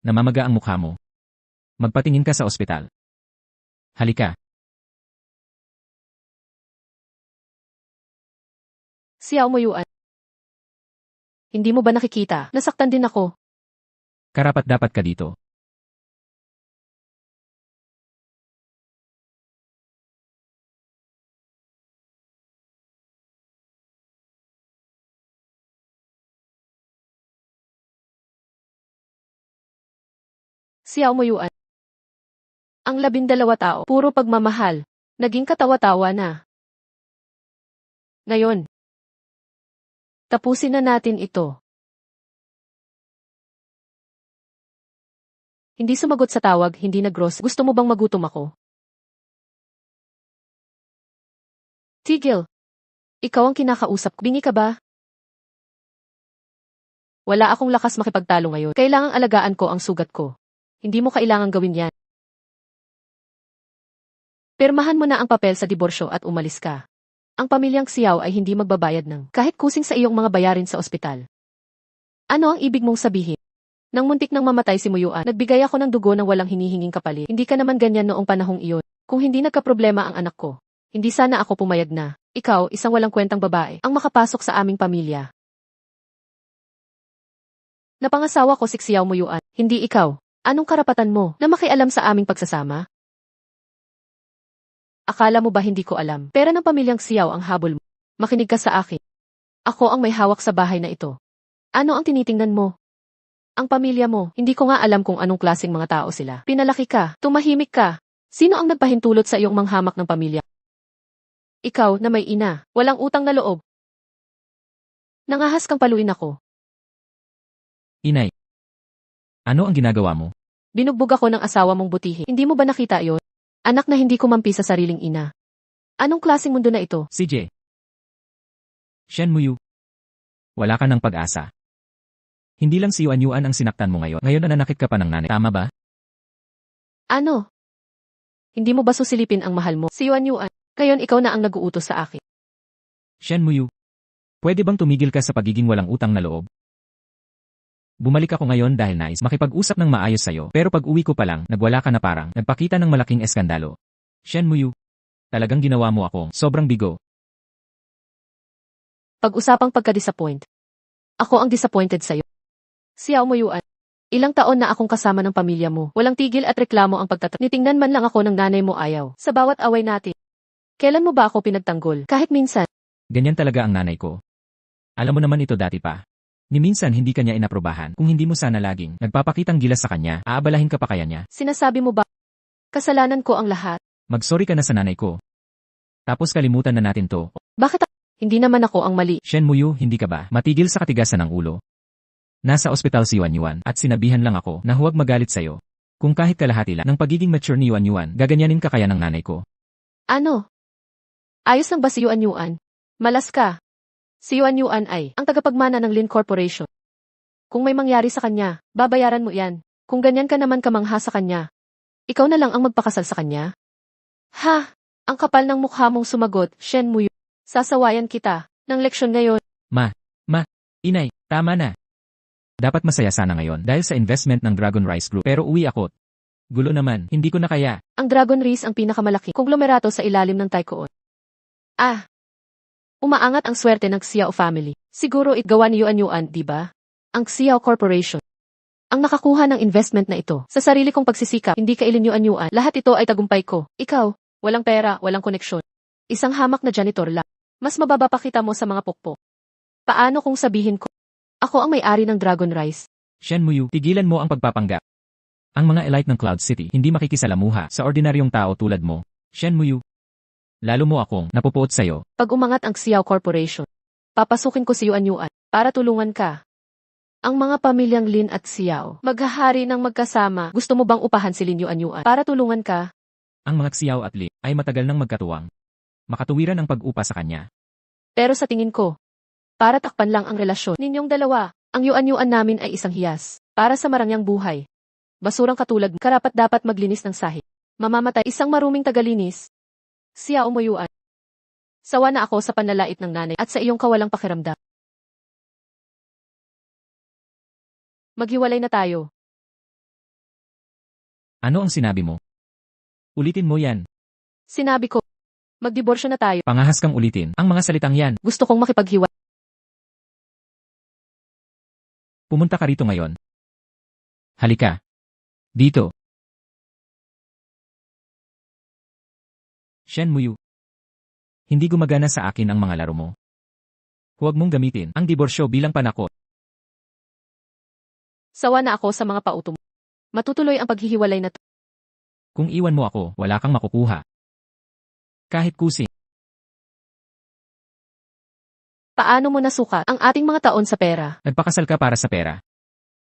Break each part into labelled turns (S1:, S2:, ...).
S1: namamaga ang mukha mo. Magpatingin ka sa ospital. Halika.
S2: Xiao Moyuan. Hindi mo ba nakikita? Nasaktan din ako.
S1: Karapat-dapat ka dito.
S2: Xiao Moyuan. Ang 12 tao, puro pagmamahal. Naging katawa-tawa na. Ngayon, tapusin na natin ito. Hindi sumagot sa tawag, hindi nag-gross. Gusto mo bang magutom ako? Tigil. Ikaw ang kinakausap. Bingi ka ba? Wala akong lakas makipagtalo ngayon. Kailangang alagaan ko ang sugat ko. Hindi mo kailangang gawin yan. Pirmahan mo na ang papel sa diborsyo at umalis ka. Ang pamilyang Xiao ay hindi magbabayad ng kahit kusing sa iyong mga bayarin sa ospital. Ano ang ibig mong sabihin? Nang muntik nang mamatay si Moyuan, nagbigay ako ng dugo ng walang hinihinging kapalit. Hindi ka naman ganyan noong panahong iyon. Kung hindi nagkaproblema ang anak ko, hindi sana ako pumayag na ikaw, isang walang kwentang babae, ang makapasok sa aming pamilya. Napangasawa ko si Xiao Moyuan, hindi ikaw. Anong karapatan mo na makialam sa aming pagsasama? Akala mo ba hindi ko alam? Pera ng pamilyang Xiao ang habol mo. Makinig ka sa akin. Ako ang may hawak sa bahay na ito. Ano ang tinitingnan mo? Ang pamilya mo, hindi ko nga alam kung anong klaseng mga tao sila. Pinalaki ka, tumahimik ka. Sino ang nagpahintulot sa iyong manghamak ng pamilya? Ikaw na may ina, walang utang na loob. Nangahas kang paluin ako.
S1: Inay. Ano ang ginagawa mo?
S2: Binugbog ako ng asawa mong butihin. Hindi mo ba nakita yon? Anak na hindi kumampi sa sariling ina. Anong klaseng mundo na ito?
S1: CJ. Shen Muyu. Wala ka ng pag-asa. Hindi lang si Yuan Yuan ang sinaktan mo ngayon. Ngayon nananakit ka pa ng nanay. Tama ba?
S2: Ano? Hindi mo ba susilipin ang mahal mo? Si Yuan Yuan. Ngayon ikaw na ang nag-uutos sa akin.
S1: Shen Muyu. Pwede bang tumigil ka sa pagiging walang utang na loob? Bumalik ako ngayon dahil nais makipag-usap ng maayos sa'yo. Pero pag uwi ko pa lang, nagwala ka na parang nagpakita ng malaking eskandalo. Shen Muyu. Talagang ginawa mo akong sobrang bigo.
S2: Pag-usapang pagka-disappoint. Ako ang disappointed sa'yo. Xiao Moyuan. Ilang taon na akong kasama ng pamilya mo. Walang tigil at reklamo ang nitingnan man lang ako ng nanay mo ayaw. Sa bawat away natin. Kailan mo ba ako pinagtanggol? Kahit minsan.
S1: Ganyan talaga ang nanay ko. Alam mo naman ito dati pa. Ni minsan hindi kanya inaprobahan. Kung hindi mo sana laging nagpapakitang gilas sa kanya, aabalahin ka pa kaya niya.
S2: Sinasabi mo ba? Kasalanan ko ang lahat.
S1: Mag-sorry ka na sa nanay ko. Tapos kalimutan na natin to.
S2: Bakit? Hindi naman ako ang mali.
S1: Shen Muyu, hindi ka ba matigil sa katigasan ng ulo? Nasa ospital si Yuan Yuan at sinabihan lang ako na huwag magalit sa'yo. Kung kahit kalahati lang ng pagiging mature ni Yuan Yuan, gaganyanin ka kaya ng nanay ko.
S2: Ano? Ayos lang ba si Yuan Yuan? Malas ka. Si Yuan Yuan ay ang tagapagmana ng Lin Corporation. Kung may mangyari sa kanya, babayaran mo yan. Kung ganyan ka naman kamangha sa kanya, ikaw na lang ang magpakasal sa kanya. Ha! Ang kapal ng mukha mong sumagot, Shen Muyu. Sasawayan kita ng leksyon ngayon.
S1: Inay, tama na. Dapat masaya sana ngayon dahil sa investment ng Dragon Rice Group pero uwi ako. Gulo naman, hindi ko na kaya.
S2: Ang Dragon Rice ang pinakamalaki konglomerato sa ilalim ng Taikoon. Umaangat ang swerte ng Xiao family. Siguro gawa ni Yuan Yuan, di ba? Ang Xiao Corporation. Ang nakakuha ng investment na ito. Sa sarili kong pagsisikap, hindi kailin Yuan Yuan. Lahat ito ay tagumpay ko. Ikaw, walang pera, walang koneksyon. Isang hamak na janitor lang. Mas mababa pa kita mo sa mga pokpok. Paano kung sabihin ko? Ako ang may-ari ng Dragon Rice.
S1: Shen Muyu, tigilan mo ang pagpapanggap. Ang mga elite ng Cloud City hindi makikisalamuha sa ordinaryong tao tulad mo. Shen Muyu. Lalo mo akong napupuot sa'yo.
S2: Pag umangat ang Xiao Corporation, papasukin ko si Yuan Yuan para tulungan ka. Ang mga pamilyang Lin at Xiao, maghahari ng magkasama. Gusto mo bang upahan si Lin Yuan Yuan para tulungan ka?
S1: Ang mga Xiao at Lin ay matagal nang magkatuwang. Makatuwiran ang pag-upa sa kanya.
S2: Pero sa tingin ko, para takpan lang ang relasyon ninyong dalawa, ang Yuan Yuan namin ay isang hiyas para sa marangyang buhay. Basurang katulad, karapat dapat maglinis ng sahig. Mamamatay isang maruming tagalinis. Xiao Moyuan. Sawa na ako sa panlalait ng nanay at sa iyong kawalang pakiramdam. Maghiwalay na tayo.
S1: Ano ang sinabi mo? Ulitin mo yan.
S2: Sinabi ko, magdiborsyo na tayo.
S1: Pangahas kang ulitin ang mga salitang yan.
S2: Gusto kong makipaghiwalay.
S1: Pumunta ka rito ngayon. Halika. Dito. Shen Muyu. Hindi gumagana sa akin ang mga laro mo. Huwag mong gamitin ang diborsyo bilang panakot.
S2: Sawa na ako sa mga pauto mo. Matutuloy ang paghihiwalay na to.
S1: Kung iwan mo ako, wala kang makukuha. Kahit kusing.
S2: Paano mo nasukat ang ating mga taon sa pera?
S1: Nagpakasal ka para sa pera.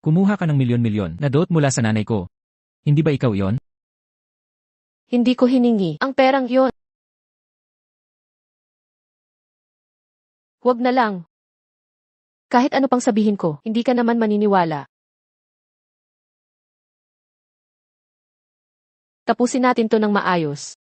S1: Kumuha ka ng milyon-milyon na dot mula sa nanay ko. Hindi ba ikaw yon?
S2: Hindi ko hiningi ang perang yon. Huwag na lang. Kahit ano pang sabihin ko, hindi ka naman maniniwala. Tapusin natin to ng maayos.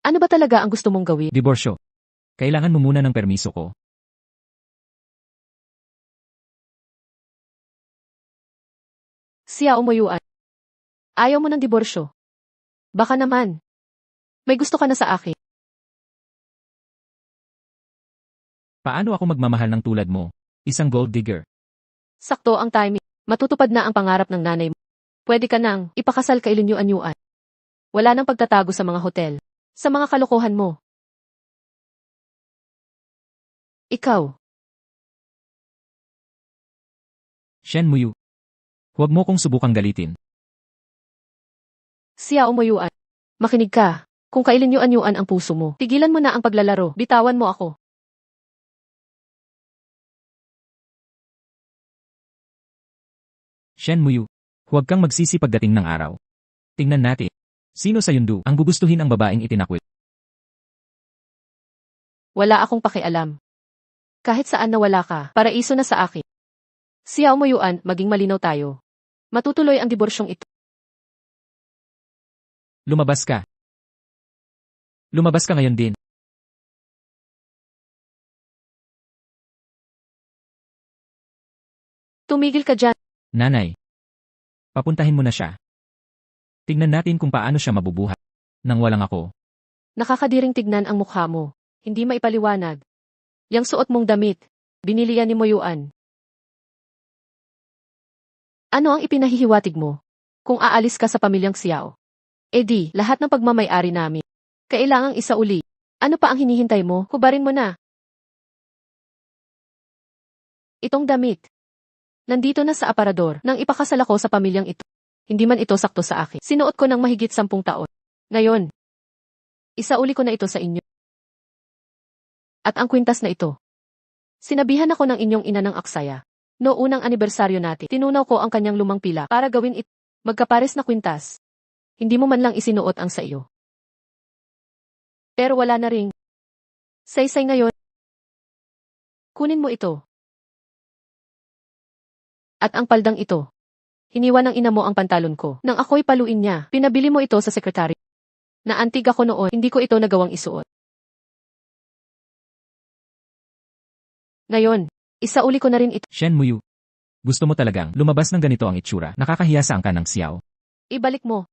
S2: Ano ba talaga ang gusto mong gawin?
S1: Diborsyo. Kailangan mo muna ng permiso ko.
S2: Siya umuyuan. Ayaw mo ng diborsyo. Baka naman. May gusto ka na sa akin.
S1: Paano ako magmamahal ng tulad mo? Isang gold digger.
S2: Sakto ang timing. Matutupad na ang pangarap ng nanay mo. Pwede ka nang ipakasal kay Linyuan-Yuan. Wala nang pagtatago sa mga hotel. Sa mga kalokohan mo. Ikaw.
S1: Shen Muyu. Huwag mo kong subukang galitin.
S2: Siya umuyuan. Makinig ka. Kung kailinyo-anyuan ang puso mo, tigilan mo na ang paglalaro. Bitawan mo ako.
S1: Shen Muyu. Huwag kang magsisi pagdating ng araw. Tingnan natin. Sino sa yundu ang gugustuhin ang babaeng itinakwil?
S2: Wala akong pakialam. Kahit saan na wala ka, paraiso na sa akin. Siya umuyuan, maging malinaw tayo. Matutuloy ang diborsyong ito.
S1: Lumabas ka. Lumabas ka ngayon din.
S2: Tumigil ka dyan.
S1: Nanay. Papuntahin mo na siya. Tignan natin kung paano siya mabubuhay. Nang walang ako.
S2: Nakakadiring tignan ang mukha mo. Hindi maipaliwanag. Yang suot mong damit, binili yan ni Moyuan. Ano ang ipinahihiwatig mo? Kung aalis ka sa pamilyang Xiao. E di, lahat ng pagmamay-ari namin. Kailangang isauli. Ano pa ang hinihintay mo? Hubarin mo na. Itong damit. Nandito na sa aparador nang ipakasal ako sa pamilyang ito. Hindi man ito sakto sa akin. Sinuot ko ng mahigit 10 taon. Ngayon, isauli ko na ito sa inyo. At ang kwintas na ito. Sinabihan ako ng inyong ina ng aksaya. No unang anibersaryo natin, tinunaw ko ang kanyang lumang pila para gawin ito. Magkapares na kwintas. Hindi mo man lang isinuot ang sa iyo. Pero wala na ring. Saysay ngayon. Kunin mo ito. At ang paldang ito. Hiniwa ng ina mo ang pantalon ko. Nang ako'y paluin niya, pinabili mo ito sa sekretary. Naantig ako noon, hindi ko ito nagawang isuot. Ngayon, isauli ko na rin ito.
S1: Shen Muyu. Gusto mo talagang lumabas ng ganito ang itsura. Nakakahiya sa angkan ng Xiao.
S2: Ibalik mo.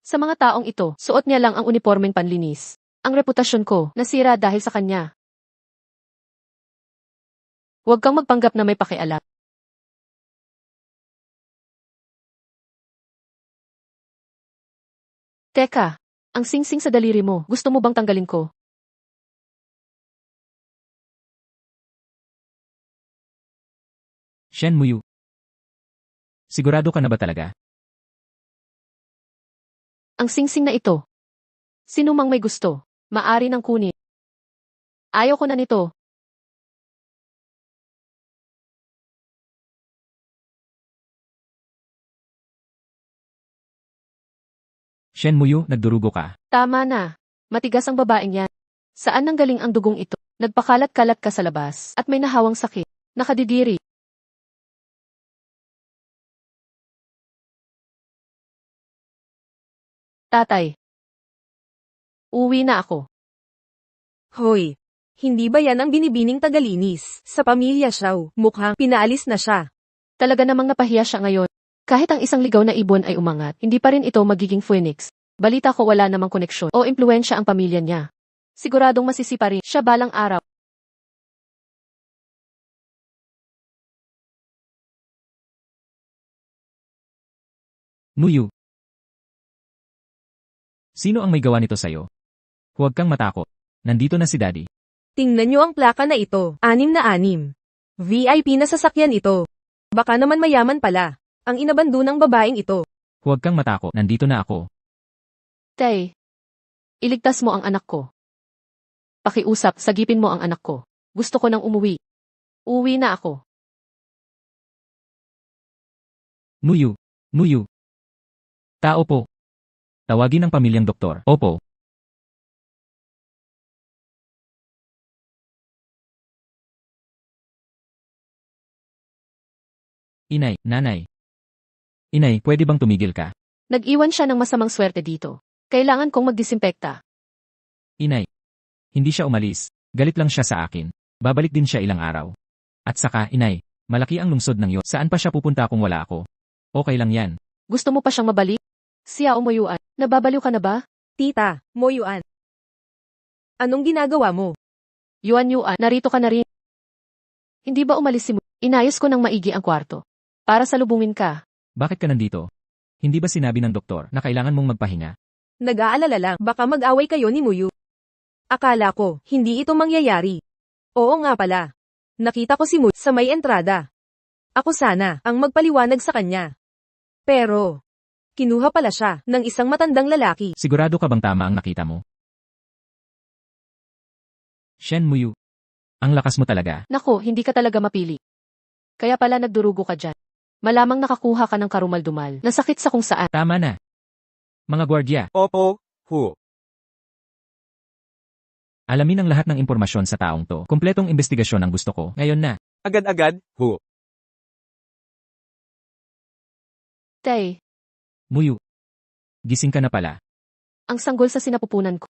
S2: Sa mga taong ito, suot niya lang ang unipormeng panlinis. Ang reputasyon ko, nasira dahil sa kanya. Huwag kang magpanggap na may pakialam. Teka, ang singsing sa daliri mo, gusto mo bang tanggalin ko?
S1: Shen Muyu. Sigurado ka na ba talaga?
S2: Ang singsing na ito. Sino mang may gusto, maari nang kunin. Ayaw ko na nito.
S1: Shen Muyu, nagdurugo ka.
S2: Tama na. Matigas ang babaeng yan. Saan nanggaling ang dugong ito? Nagpakalat-kalat ka sa labas at may nahawang sakit. Nakadidiri. Tatay. Uwi na ako.
S3: Hoy! Hindi ba yan ang binibining tagalinis? Sa pamilya siya, mukhang pinaalis na siya.
S2: Talaga namang napahiya siya ngayon. Kahit ang isang ligaw na ibon ay umangat, hindi pa rin ito magiging phoenix. Balita ko wala namang koneksyon o impluensya ang pamilya niya. Siguradong masisipa rin siya balang araw.
S1: Muyu. Sino ang may gawa nito sa'yo? Huwag kang matakot. Nandito na si Daddy.
S3: Tingnan niyo ang plaka na ito, 6 na 6. VIP na sasakyan ito. Baka naman mayaman pala. Ang inabando ng babaeng ito.
S1: Huwag kang matakot. Nandito na ako.
S2: Tay. Iligtas mo ang anak ko. Pakiusap, sagipin mo ang anak ko. Gusto ko nang umuwi. Uwi na ako.
S1: Muyu. Muyu. Tao po. Tawagin ang pamilyang doktor. Opo. Inay, nanay. Inay, pwede bang tumigil ka?
S2: Nag-iwan siya ng masamang swerte dito. Kailangan kong magdisinpekta.
S1: Inay. Hindi siya umalis. Galit lang siya sa akin. Babalik din siya ilang araw. At saka, inay, malaki ang lungsod ng yon. Saan pa siya pupunta kung wala ako? Okay lang yan.
S2: Gusto mo pa siyang mabalik? Siya umuyuan. Nababaliw ka na ba?
S3: Tita, Moyuan. Anong ginagawa mo?
S2: Yuan, narito ka na rin. Hindi ba umalis si Mo? Inayos ko ng maigi ang kwarto. Para salubungin ka.
S1: Bakit ka nandito? Hindi ba sinabi ng doktor na kailangan mong magpahinga?
S3: Nag-aalala lang, baka mag-away kayo ni Muyu. Akala ko, hindi ito mangyayari. Oo nga pala. Nakita ko si Muyu sa may entrada. Ako sana ang magpaliwanag sa kanya. Pero, kinuha pala siya ng isang matandang lalaki.
S1: Sigurado ka bang tama ang nakita mo? Shen Muyu. Ang lakas mo talaga.
S2: Nako, hindi ka talaga mapili. Kaya pala nagdurugo ka dyan. Malamang nakakuha ka ng karumal-dumal. Nasakit sa kung saan.
S1: Tama na. Mga gwardya,
S4: Opo, Hu.
S1: alamin ang lahat ng impormasyon sa taong to. Kompletong investigasyon ang gusto ko. Ngayon na.
S4: Agad-agad, Hu.
S2: Tay,
S1: Muyu. Gising ka na pala.
S2: ang sanggol sa sinapupunan ko.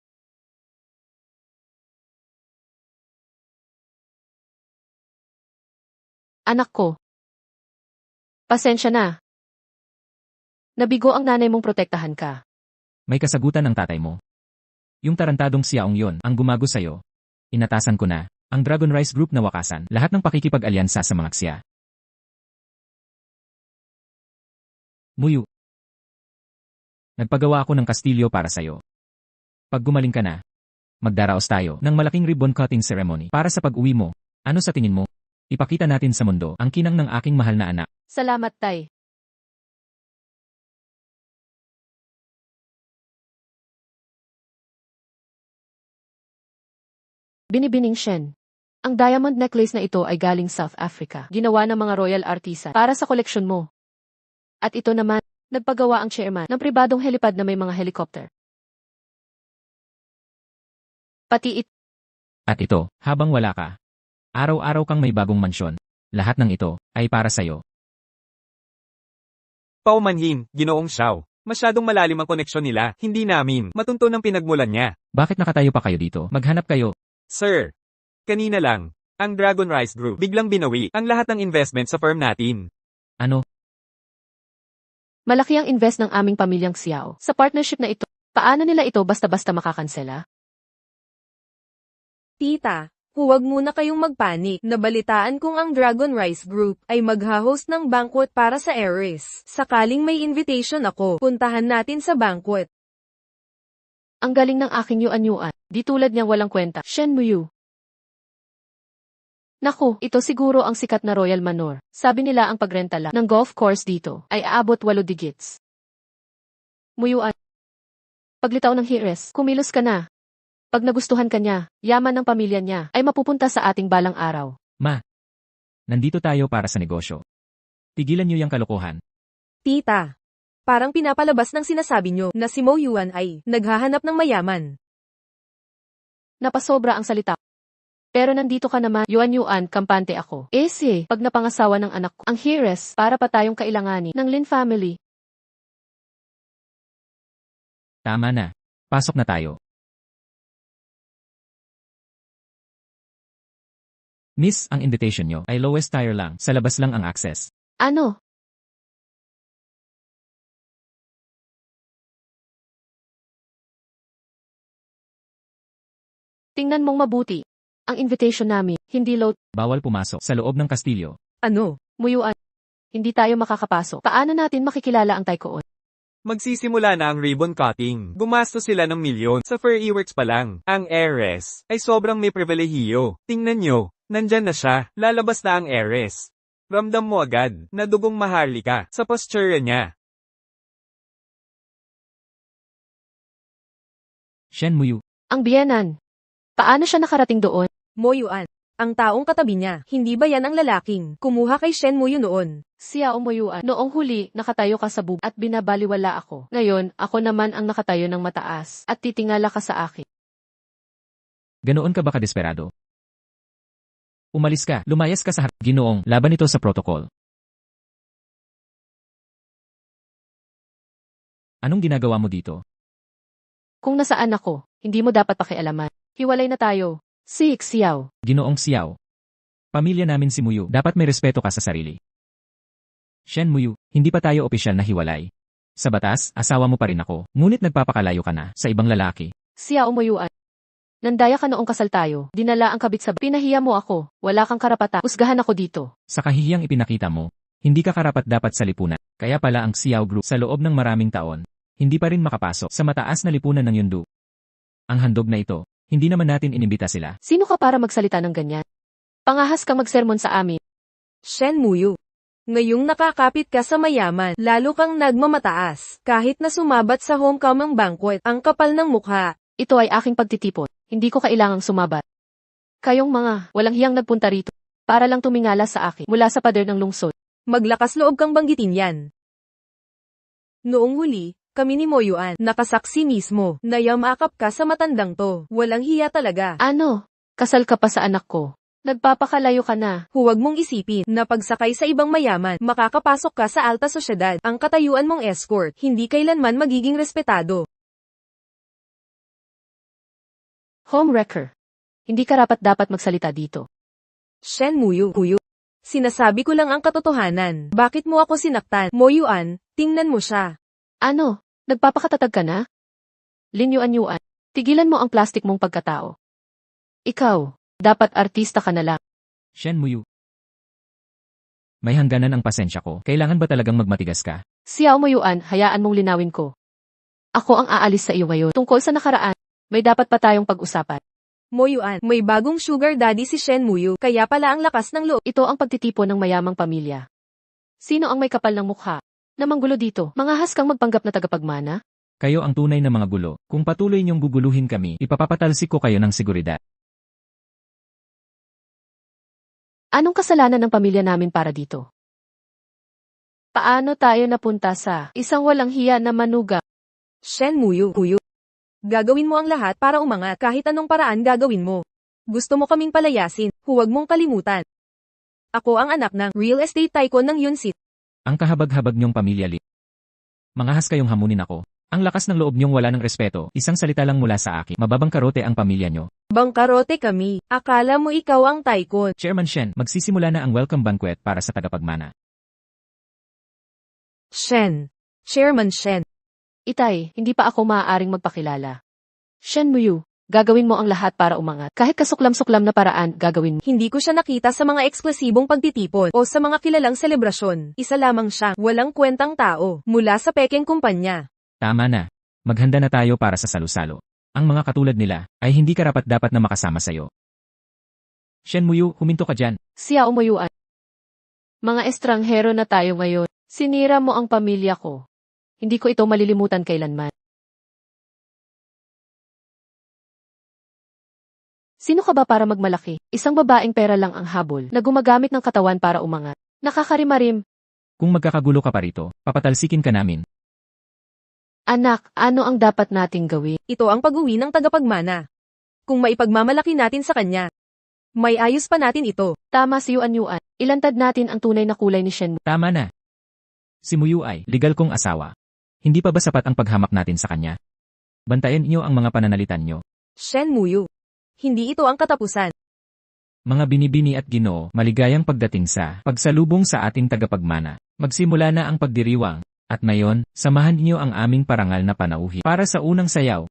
S2: Anak ko. Pasensya na. Nabigo ang nanay mong protektahan ka.
S1: May kasagutan ng tatay mo. Yung tarantadong siyaong yon ang gumago sa'yo. Inatasan ko na. Ang Dragon Rise Group na wakasan lahat ng pakikipag-alyansa sa mga ksya. Muyu. Nagpagawa ako ng kastilyo para sa'yo. Pag gumaling ka na, magdaraos tayo ng malaking ribbon cutting ceremony para sa pag-uwi mo. Ano sa tingin mo? Ipakita natin sa mundo ang kinang ng aking mahal na anak.
S2: Salamat, Tay. Binibining Shen. Ang diamond necklace na ito ay galing South Africa. Ginawa ng mga royal artisan para sa koleksyon mo. At ito naman, nagpagawa ang chairman ng pribadong helipad na may mga helicopter. Pati
S1: At ito, habang wala ka. Araw-araw kang may bagong mansyon. Lahat ng ito ay para sa'yo.
S4: Paumanhin, Ginoong Xiao. Masyadong malalim ang koneksyon nila, hindi namin. Matunto ng pinagmulan niya.
S1: Bakit nakatayo pa kayo dito? Maghanap kayo.
S4: Sir, kanina lang, ang Dragon Rise Group biglang binawi ang lahat ng investment sa firm natin.
S1: Ano?
S2: malaki ang invest ng aming pamilyang Xiao. Sa partnership na ito, paano nila ito basta-basta makakansela?
S3: Tita, huwag muna kayong magpanik. Nabalitaan kong ang Dragon Rise Group ay magha-host ng banquet para sa heiress. Sakaling may invitation ako, puntahan natin sa banquet.
S2: Ang galing ng aking yuan. Di tulad niyang walang kwenta. Shen Muyu. Naku, ito siguro ang sikat na Royal Manor. Sabi nila ang pagrenta lang ng golf course dito ay aabot 8 digits. Muyuan. Paglitaw ng heiress, kumilos ka na. Pag nagustuhan ka niya, yaman ng pamilya niya ay mapupunta sa ating balang araw.
S1: Ma. Nandito tayo para sa negosyo. Tigilan niyo yung kalokohan.
S3: Tita, Parang pinapalabas ng sinasabi nyo na si Mo Yuan ay naghahanap ng mayaman.
S2: Napasobra ang salita. Pero nandito ka naman, Yuan, kampante ako. Pag napangasawa ng anak ko, ang heiress, para pa tayong kailanganin ng Lin family.
S1: Tama na. Pasok na tayo. Miss, ang invitation nyo ay lowest tier lang. Sa labas lang ang access.
S2: Ano? Tingnan mong mabuti. Ang invitation namin, hindi low.
S1: Bawal pumasok sa loob ng kastilyo.
S3: Ano?
S2: Muyuan. Hindi tayo makakapasok. Paano natin makikilala ang Taikoon?
S4: Magsisimula na ang ribbon cutting. Gumastos sila ng milyon. Sa Fairy Works pa lang. Ang heiress ay sobrang may pribilehiyo. Tingnan nyo, nandyan na siya. Lalabas na ang heiress. Ramdam mo agad na dugong maharlika sa posture niya.
S1: Shen Muyu.
S2: Ang biyenan. Paano siya nakarating doon?
S3: Mo Yuan. Ang taong katabi niya, hindi ba yan ang lalaking kumuha kay Shen Muyu noon?
S2: Xiao Muyuan. Noong huli, nakatayo ka sa bub at binabaliwala ako. Ngayon, ako naman ang nakatayo ng mataas at titingala ka sa akin.
S1: Ganoon ka ba kadesperado? Umalis ka, lumayas ka sa harap. Ginoong, laban ito sa protocol. Anong ginagawa mo dito?
S2: Kung nasaan ako, hindi mo dapat pakialaman. Hiwalay na tayo. Xiao.
S1: Ginoong Xiao. Pamilya namin si Muyu, dapat may respeto ka sa sarili. Shen Muyu, hindi pa tayo opisyal na hiwalay. Sa batas, asawa mo pa rin ako, ngunit nagpapakalayo ka na sa ibang lalaki.
S2: Xiao Muyuan. Nandaya ka noong kasal tayo, dinala ang kabit sa pinahiya mo ako, wala kang karapatan, usgahan ako dito.
S1: Sa kahihiyang ipinakita mo, hindi ka karapat dapat sa lipunan. Kaya pala ang Xiao Group sa loob ng maraming taon, hindi pa rin makapasok sa mataas na lipunan ng Yundu. Ang handog na ito, hindi naman natin inimbita sila.
S2: Sino ka para magsalita ng ganyan? Pangahas ka magsermon sa amin.
S3: Shen Muyu. Ngayong nakakapit ka sa mayaman, lalo kang nagmamataas. Kahit na sumabat sa homecoming banquet, ang kapal ng mukha.
S2: Ito ay aking pagtitipon. Hindi ko kailangang sumabat. Kayong mga walang hiyang nagpunta rito para lang tumingala sa akin mula sa pader ng lungsod.
S3: Maglakas loob kang banggitin yan. Noong huli, kami ni Mo Yuan, nakasaksi mismo, na yamakap ka sa matandang to. Walang hiya talaga.
S2: Ano? Kasal ka pa sa anak ko. Nagpapakalayo ka na.
S3: Huwag mong isipin na pagsakay sa ibang mayaman, makakapasok ka sa alta sosyedad. Ang katayuan mong escort, hindi kailanman magiging respetado.
S2: Homewrecker. Hindi ka dapat magsalita dito.
S3: Shen Muyu. Sinasabi ko lang ang katotohanan. Bakit mo ako sinaktan? Mo Yuan, tingnan mo siya.
S2: Ano? Nagpapakatatag ka na? Lin Yuan, tigilan mo ang plastik mong pagkatao. Ikaw, dapat artista ka na lang.
S1: Shen Muyu. May hangganan ang pasensya ko. Kailangan ba talagang magmatigas ka?
S2: Xiao Muyuan, hayaan mong linawin ko. Ako ang aalis sa iyo ngayon. Tungkol sa nakaraan, may dapat pa tayong pag-usapan.
S3: Mo Yuan, may bagong sugar daddy si Shen Muyu, kaya pala ang lakas ng loob.
S2: Ito ang pagtitipon ng mayamang pamilya. Sino ang may kapal ng mukha? Namanggulo dito, mangahas kang magpanggap na tagapagmana?
S1: Kayo ang tunay na mga gulo. Kung patuloy niyong guguluhin kami, ipapapatalsik ko kayo ng seguridad.
S2: Anong kasalanan ng pamilya namin para dito? Paano tayo napunta sa isang walang hiya na manuga?
S3: Shen Muyu. Gagawin mo ang lahat para umangat, kahit anong paraan gagawin mo. Gusto mo kaming palayasin, huwag mong kalimutan. Ako ang anak ng real estate tycoon ng Yunsit.
S1: Ang kahabag-habag niyong pamilya Li. Mangahas kayong hamunin ako. Ang lakas ng loob niyong wala ng respeto, isang salita lang mula sa akin, mababang karote ang pamilya niyo.
S3: Bangkarote kami, akala mo ikaw ang tycoon.
S1: Chairman Shen, magsisimula na ang welcome banquet para sa tagapagmana.
S3: Shen. Chairman Shen.
S2: Itay, hindi pa ako maaaring magpakilala. Shen Muyu, gagawin mo ang lahat para umangat. Kahit kasuklam-suklam na paraan, gagawin mo.
S3: Hindi ko siya nakita sa mga eksklusibong pagtitipon o sa mga kilalang selebrasyon. Isa lamang siya, walang kwentang tao, mula sa pekeng kumpanya.
S1: Tama na. Maghanda na tayo para sa salusalo. Ang mga katulad nila ay hindi karapat-dapat na makasama sa'yo. Shen Muyu, huminto ka dyan.
S2: Xiao Muyuan. Mga estranghero na tayo ngayon. Sinira mo ang pamilya ko. Hindi ko ito malilimutan kailanman. Sino ka ba para magmalaki? Isang babaeng pera lang ang habol na gumagamit ng katawan para umangat. Nakakarimarim.
S1: Kung magkakagulo ka pa rito, papatalsikin ka namin.
S2: Anak, ano ang dapat nating gawin?
S3: Ito ang pag-uwi ng tagapagmana. Kung maipagmamalaki natin sa kanya, may ayos pa natin ito.
S2: Tama si Yuan. Ilantad natin ang tunay na kulay ni Shenmue.
S1: Tama na. Si Muyu ay legal kong asawa. Hindi pa ba sapat ang paghamak natin sa kanya? Bantayan niyo ang mga pananalitan niyo.
S3: Shenmue. Hindi ito ang katapusan.
S1: Mga binibini at Ginoo, maligayang pagdating sa pagsalubong sa ating tagapagmana. Magsimula na ang pagdiriwang. At ngayon, samahan niyo ang aming parangal na panauhi para sa unang sayaw.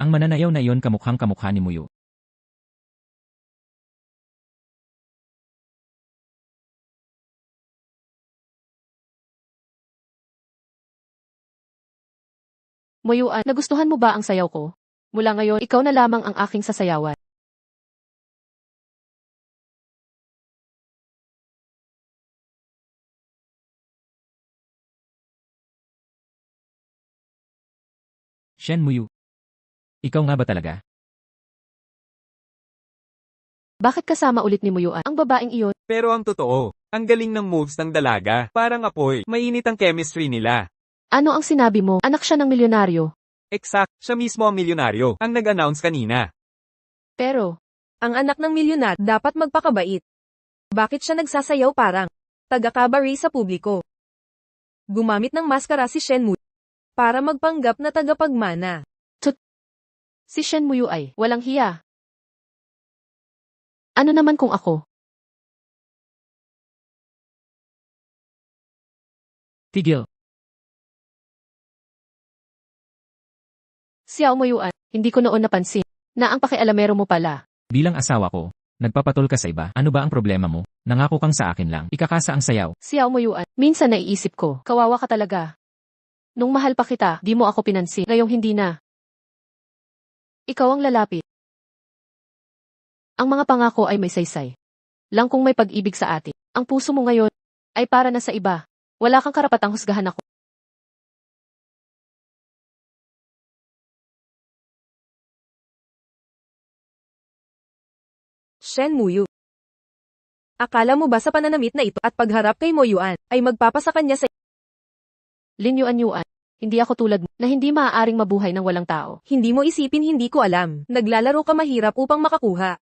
S1: Ang mananayaw na iyon kamukhang kamukha ni Muyu.
S2: Moyuan, nagustuhan mo ba ang sayaw ko? Mula ngayon, ikaw na lamang ang aking sasayawan.
S1: Shen Muyu. Ikaw nga ba talaga?
S2: Bakit kasama ulit ni Moyuan ang babaeng iyon?
S4: Pero ang totoo, ang galing ng moves ng dalaga. Parang apoy, mainit ang chemistry nila.
S2: Ano ang sinabi mo? Anak siya ng milyonaryo.
S4: Exact, siya mismo ang milyonaryo, ang nag-announce kanina.
S2: Pero,
S3: Ang anak ng milyonar dapat magpakabait. Bakit siya nagsasayaw parang taga-cabaret sa publiko? Gumamit ng maskara si Shenmue para magpanggap na tagapagmana.
S2: si Shenmue ay walang hiya. Ano naman kung ako?
S1: Tigil.
S2: Xiao Moyuan, hindi ko noon napansin na ang pakialamero mo pala.
S1: Bilang asawa ko, nagpapatol ka sa iba. Ano ba ang problema mo? Nangako kang sa akin lang. Ikakasa ang sayaw.
S2: Xiao Moyuan, minsan naiisip ko, kawawa ka talaga. Nung mahal pa kita, di mo ako pinansin. Ngayong hindi na. Ikaw ang lalapit. Ang mga pangako ay may saysay. Lang kung may pag-ibig sa atin. Ang puso mo ngayon ay para na sa iba. Wala kang karapatang husgahan ako.
S3: Shenmue. Akala mo ba sa pananamit na ito at pagharap kay Moyuan ay magpapasa kanya sa
S2: Lin Yuan, hindi ako tulad mo na hindi maaaring mabuhay ng walang tao.
S3: hindi mo isipin hindi ko alam. Naglalaro ka mahirap upang makakuha.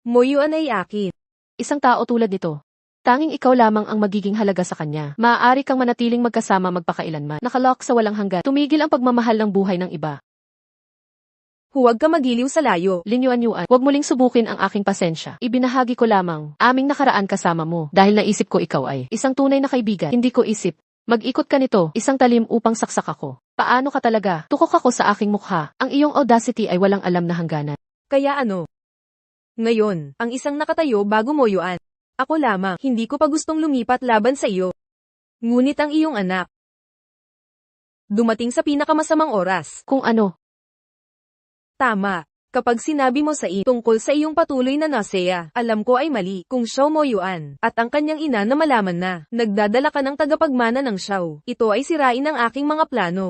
S3: Moyuan ay akin.
S2: Isang tao tulad nito. Tanging ikaw lamang ang magiging halaga sa kanya. Maaari kang manatiling magkasama magpakailanman. Nakalock sa walang hanggan. Tumigil ang pagmamahal ng buhay ng iba.
S3: Huwag ka magiliw sa layo.
S2: Lin Yuan, huwag muling subukin ang aking pasensya. Ibinahagi ko lamang aming nakaraan kasama mo dahil naisip ko ikaw ay isang tunay na kaibigan. Hindi ko isip. Mag-ikot ka nito, isang talim upang saksak ako. Paano ka talaga? Tukok ako sa aking mukha. Ang iyong audacity ay walang alam na hangganan.
S3: Kaya ano? Ngayon, ang isang nakatayo bago Moyuan. Ako lamang, hindi ko pa gustong lumipat laban sa iyo. Ngunit ang iyong anak. Dumating sa pinakamasamang oras.
S2: Kung ano,
S3: Tama. Kapag sinabi mo sa tungkol sa iyong patuloy na nasaya, alam ko ay mali. Kung Xiao Moyuan at ang kanyang ina na malaman na nagdadala ka ng tagapagmana ng Xiao, ito ay sirain ang aking mga plano.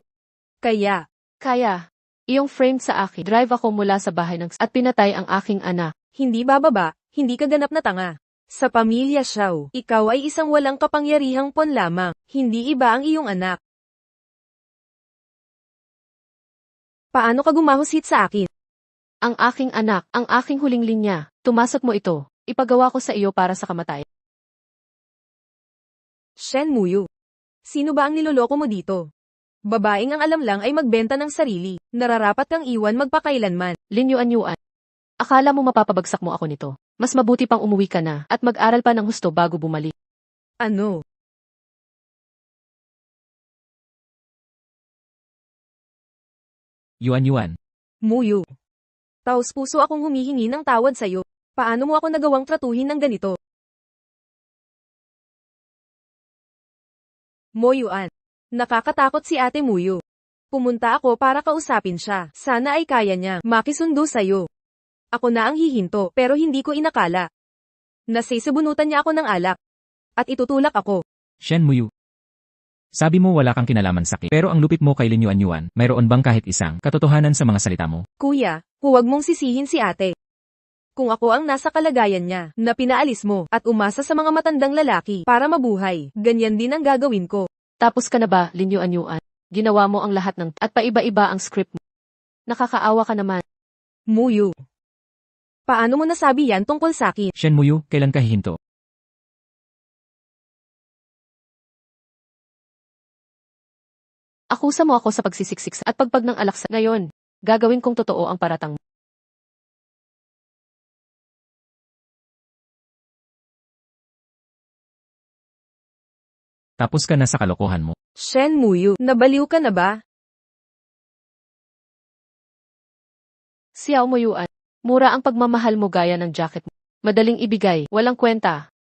S3: Kaya,
S2: iyong frame sa akin. Drive ako mula sa bahay ng at pinatay ang aking anak.
S3: hindi bababa, hindi ka ganap na tanga. Sa pamilya Xiao, ikaw ay isang walang kapangyarihang pon lamang, hindi iba ang iyong anak. Paano ka gumahusit sa akin?
S2: Ang aking anak, ang aking huling linya. Tumasok mo ito. Ipagawa ko sa iyo para sa kamatayan.
S3: Shenmue. Sino ba ang niloloko mo dito? Babaeng ang alam lang ay magbenta ng sarili. Nararapat kang iwan magpakailanman.
S2: Lin Yuan, akala mo mapapabagsak mo ako nito. Mas mabuti pang umuwi ka na at mag-aral pa ng husto bago bumalik.
S3: Ano?
S1: Yuan.
S3: Muyu. Taos puso akong humihingi ng tawad sa'yo. Paano mo ako nagawang tratuhin ng ganito? Moyuan. Nakakatakot si Ate Muyu. Pumunta ako para kausapin siya. Sana ay kaya niya makisundo sa'yo. Ako na ang hihinto, pero hindi ko inakala. Nasisibunutan niya ako ng alak. At itutulak ako.
S1: Shen Muyu. Sabi mo wala kang kinalaman sa cake, pero ang lupit mo kay Lin Yuanyuan, mayroon bang kahit isang katotohanan sa mga salita mo?
S3: Kuya, huwag mong sisihin si ate. Kung ako ang nasa kalagayan niya, na pinaalis mo, at umasa sa mga matandang lalaki para mabuhay, ganyan din ang gagawin ko.
S2: Tapos ka na ba, Lin Yuanyuan? Ginawa mo ang lahat ng at paiba-iba ang script mo. Nakakaawa ka naman.
S3: Muyu. Paano mo nasabi yan tungkol sa'kin?
S1: Shen Muyu, kailan ka hihinto?
S2: Akusa mo ako sa pagsisiksik at pagpag ng alak sa ngayon. Gagawin kong totoo ang paratang mo.
S1: Tapos ka na sa kalokohan mo.
S3: Shen Muyu, nabaliw ka na ba?
S2: Xiao Muyuan, mura ang pagmamahal mo gaya ng jacket mo. Madaling ibigay, walang kwenta.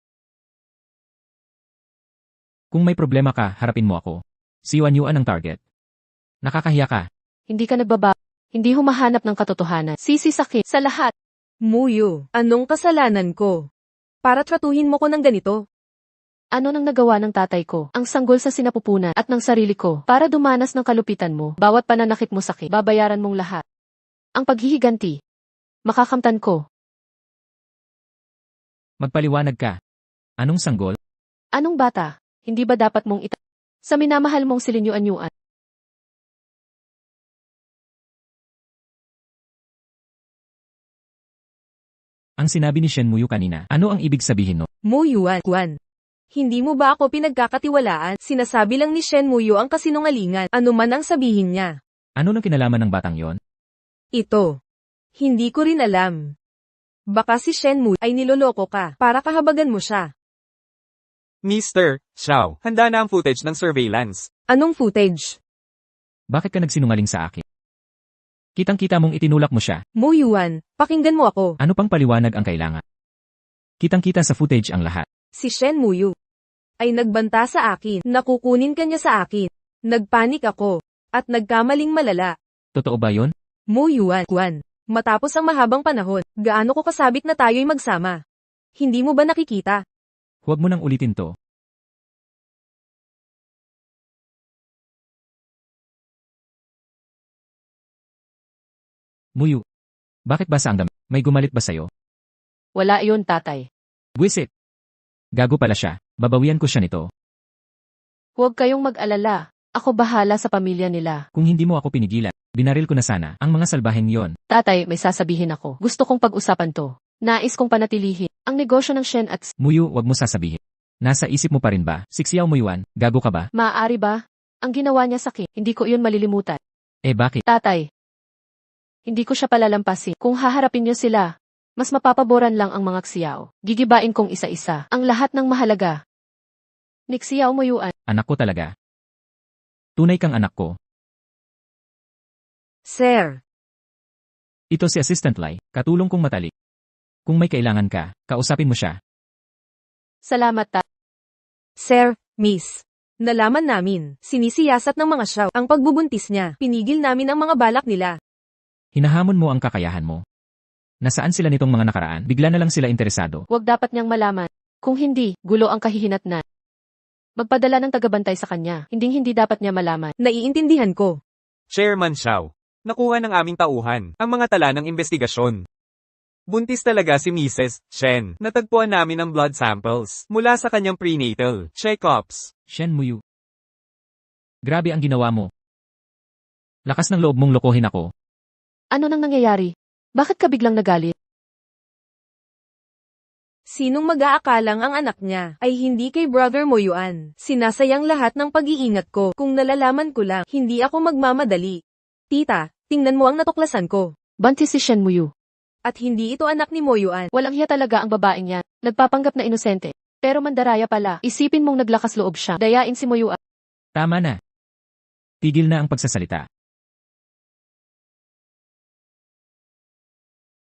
S1: Kung may problema ka, harapin mo ako. Si Yuanyuan ang target. Nakakahiya ka.
S2: Hindi ka nagbaba. Hindi humahanap ng katotohanan. Sisisakit sa lahat.
S3: Muyu, anong kasalanan ko? Para tratuhin mo ko ng ganito?
S2: Ano nang nagawa ng tatay ko? Ang sanggol sa sinapupunan at ng sarili ko para dumanas ng kalupitan mo. Bawat pananakit mo sakit, babayaran mong lahat. Ang paghihiganti. Makakamtan ko.
S1: Magpaliwanag ka. Anong sanggol?
S2: Anong bata? Hindi ba dapat mong sa minamahal mong si Lin Yuanyuan?
S1: Ang sinabi ni Shen Muyu kanina, ano ang ibig sabihin no?
S3: Muyuan. Hindi mo ba ako pinagkakatiwalaan? Sinasabi lang ni Shen Muyu ang kasinungalingan, ano man ang sabihin niya.
S1: Ano nang kinalaman ng batang yon?
S3: Ito. Hindi ko rin alam. Baka si Shen Muyu ay niloloko ka para kahabagan mo siya.
S4: Mr. Xiao, handa na ang footage ng surveillance.
S3: Anong footage?
S1: Bakit ka nagsinungaling sa akin? Kitang-kita mong itinulak mo siya.
S3: Muyuan, pakinggan mo ako.
S1: Ano pang paliwanag ang kailangan? Kitang-kita sa footage ang lahat.
S3: Si Shen Muyu ay nagbanta sa akin, nakukunin ka niya sa akin. Nagpanik ako, at nagkamaling malala.
S1: Totoo ba yon?
S3: Muyuan, matapos ang mahabang panahon, gaano ko kasabik na tayo'y magsama? Hindi mo ba nakikita?
S1: Huwag mo nang ulitin to. Muyu, bakit basa ang damit? May gumalit ba sa'yo?
S2: Wala iyon, tatay.
S1: Buwisit! Gago pala siya. Babawian ko siya nito.
S2: Huwag kayong mag-alala. Ako bahala sa pamilya nila.
S1: Kung hindi mo ako pinigilan, binaril ko na sana ang mga salbaheng yon.
S2: Tatay, may sasabihin ako. Gusto kong pag-usapan to. Nais kong panatilihin ang negosyo ng Shen at
S1: Muyu, wag mo sasabihin. Nasa isip mo pa rin ba? Si Xiao Muyuan, gago ka ba?
S2: maaari ba? Ang ginawa niya sa akin, hindi ko iyon malilimutan.
S1: Bakit?
S2: Tatay, hindi ko siya palalampasin. Kung haharapin niyo sila, mas mapapaboran lang ang mga Xiao. Gigibain kong isa-isa ang lahat ng mahalaga. Ni Xiao Muyuan.
S1: Anak ko talaga. Tunay kang anak ko.
S3: Sir.
S1: Ito si Assistant Lai, katulong kong matalik. Kung may kailangan ka, kausapin mo siya.
S2: Salamat,
S3: Sir, Miss. Nalaman namin, sinisiyasat ng mga Xiao ang pagbubuntis niya. Pinigil namin ang mga balak nila.
S1: Hinahamon mo ang kakayahan mo. Nasaan sila nitong mga nakaraan? Bigla na lang sila interesado.
S2: Huwag dapat niyang malaman. Kung hindi, gulo ang kahihinatnan. Magpadala ng tagabantay sa kanya. Hindi dapat niya malaman.
S3: Naiintindihan ko.
S4: Chairman Xiao, nakuha ng aming tauhan ang mga tala ng investigasyon. Buntis talaga si Mrs. Shen. Natagpuan namin ang blood samples mula sa kanyang prenatal check-ups.
S1: Shen Muyu. Grabe ang ginawa mo. Lakas ng loob mong lokohin ako.
S2: Ano nang nangyayari? Bakit ka biglang nagalit?
S3: Sinong mag-aakalang ang anak niya ay hindi kay Brother Muyuan. Sinasayang lahat ng pag-iingat ko. Kung nalalaman ko lang, hindi ako magmamadali. Tita, tingnan mo ang natuklasan ko.
S2: Buntis si Shen Muyu.
S3: At hindi ito anak ni Muyuan.
S2: Walang hiya talaga ang babaeng yan. Nagpapanggap na inosente. Pero mandaraya pala. Isipin mong naglakas loob siya. Dayain si Muyuan.
S1: Tama na. Tigil na ang pagsasalita.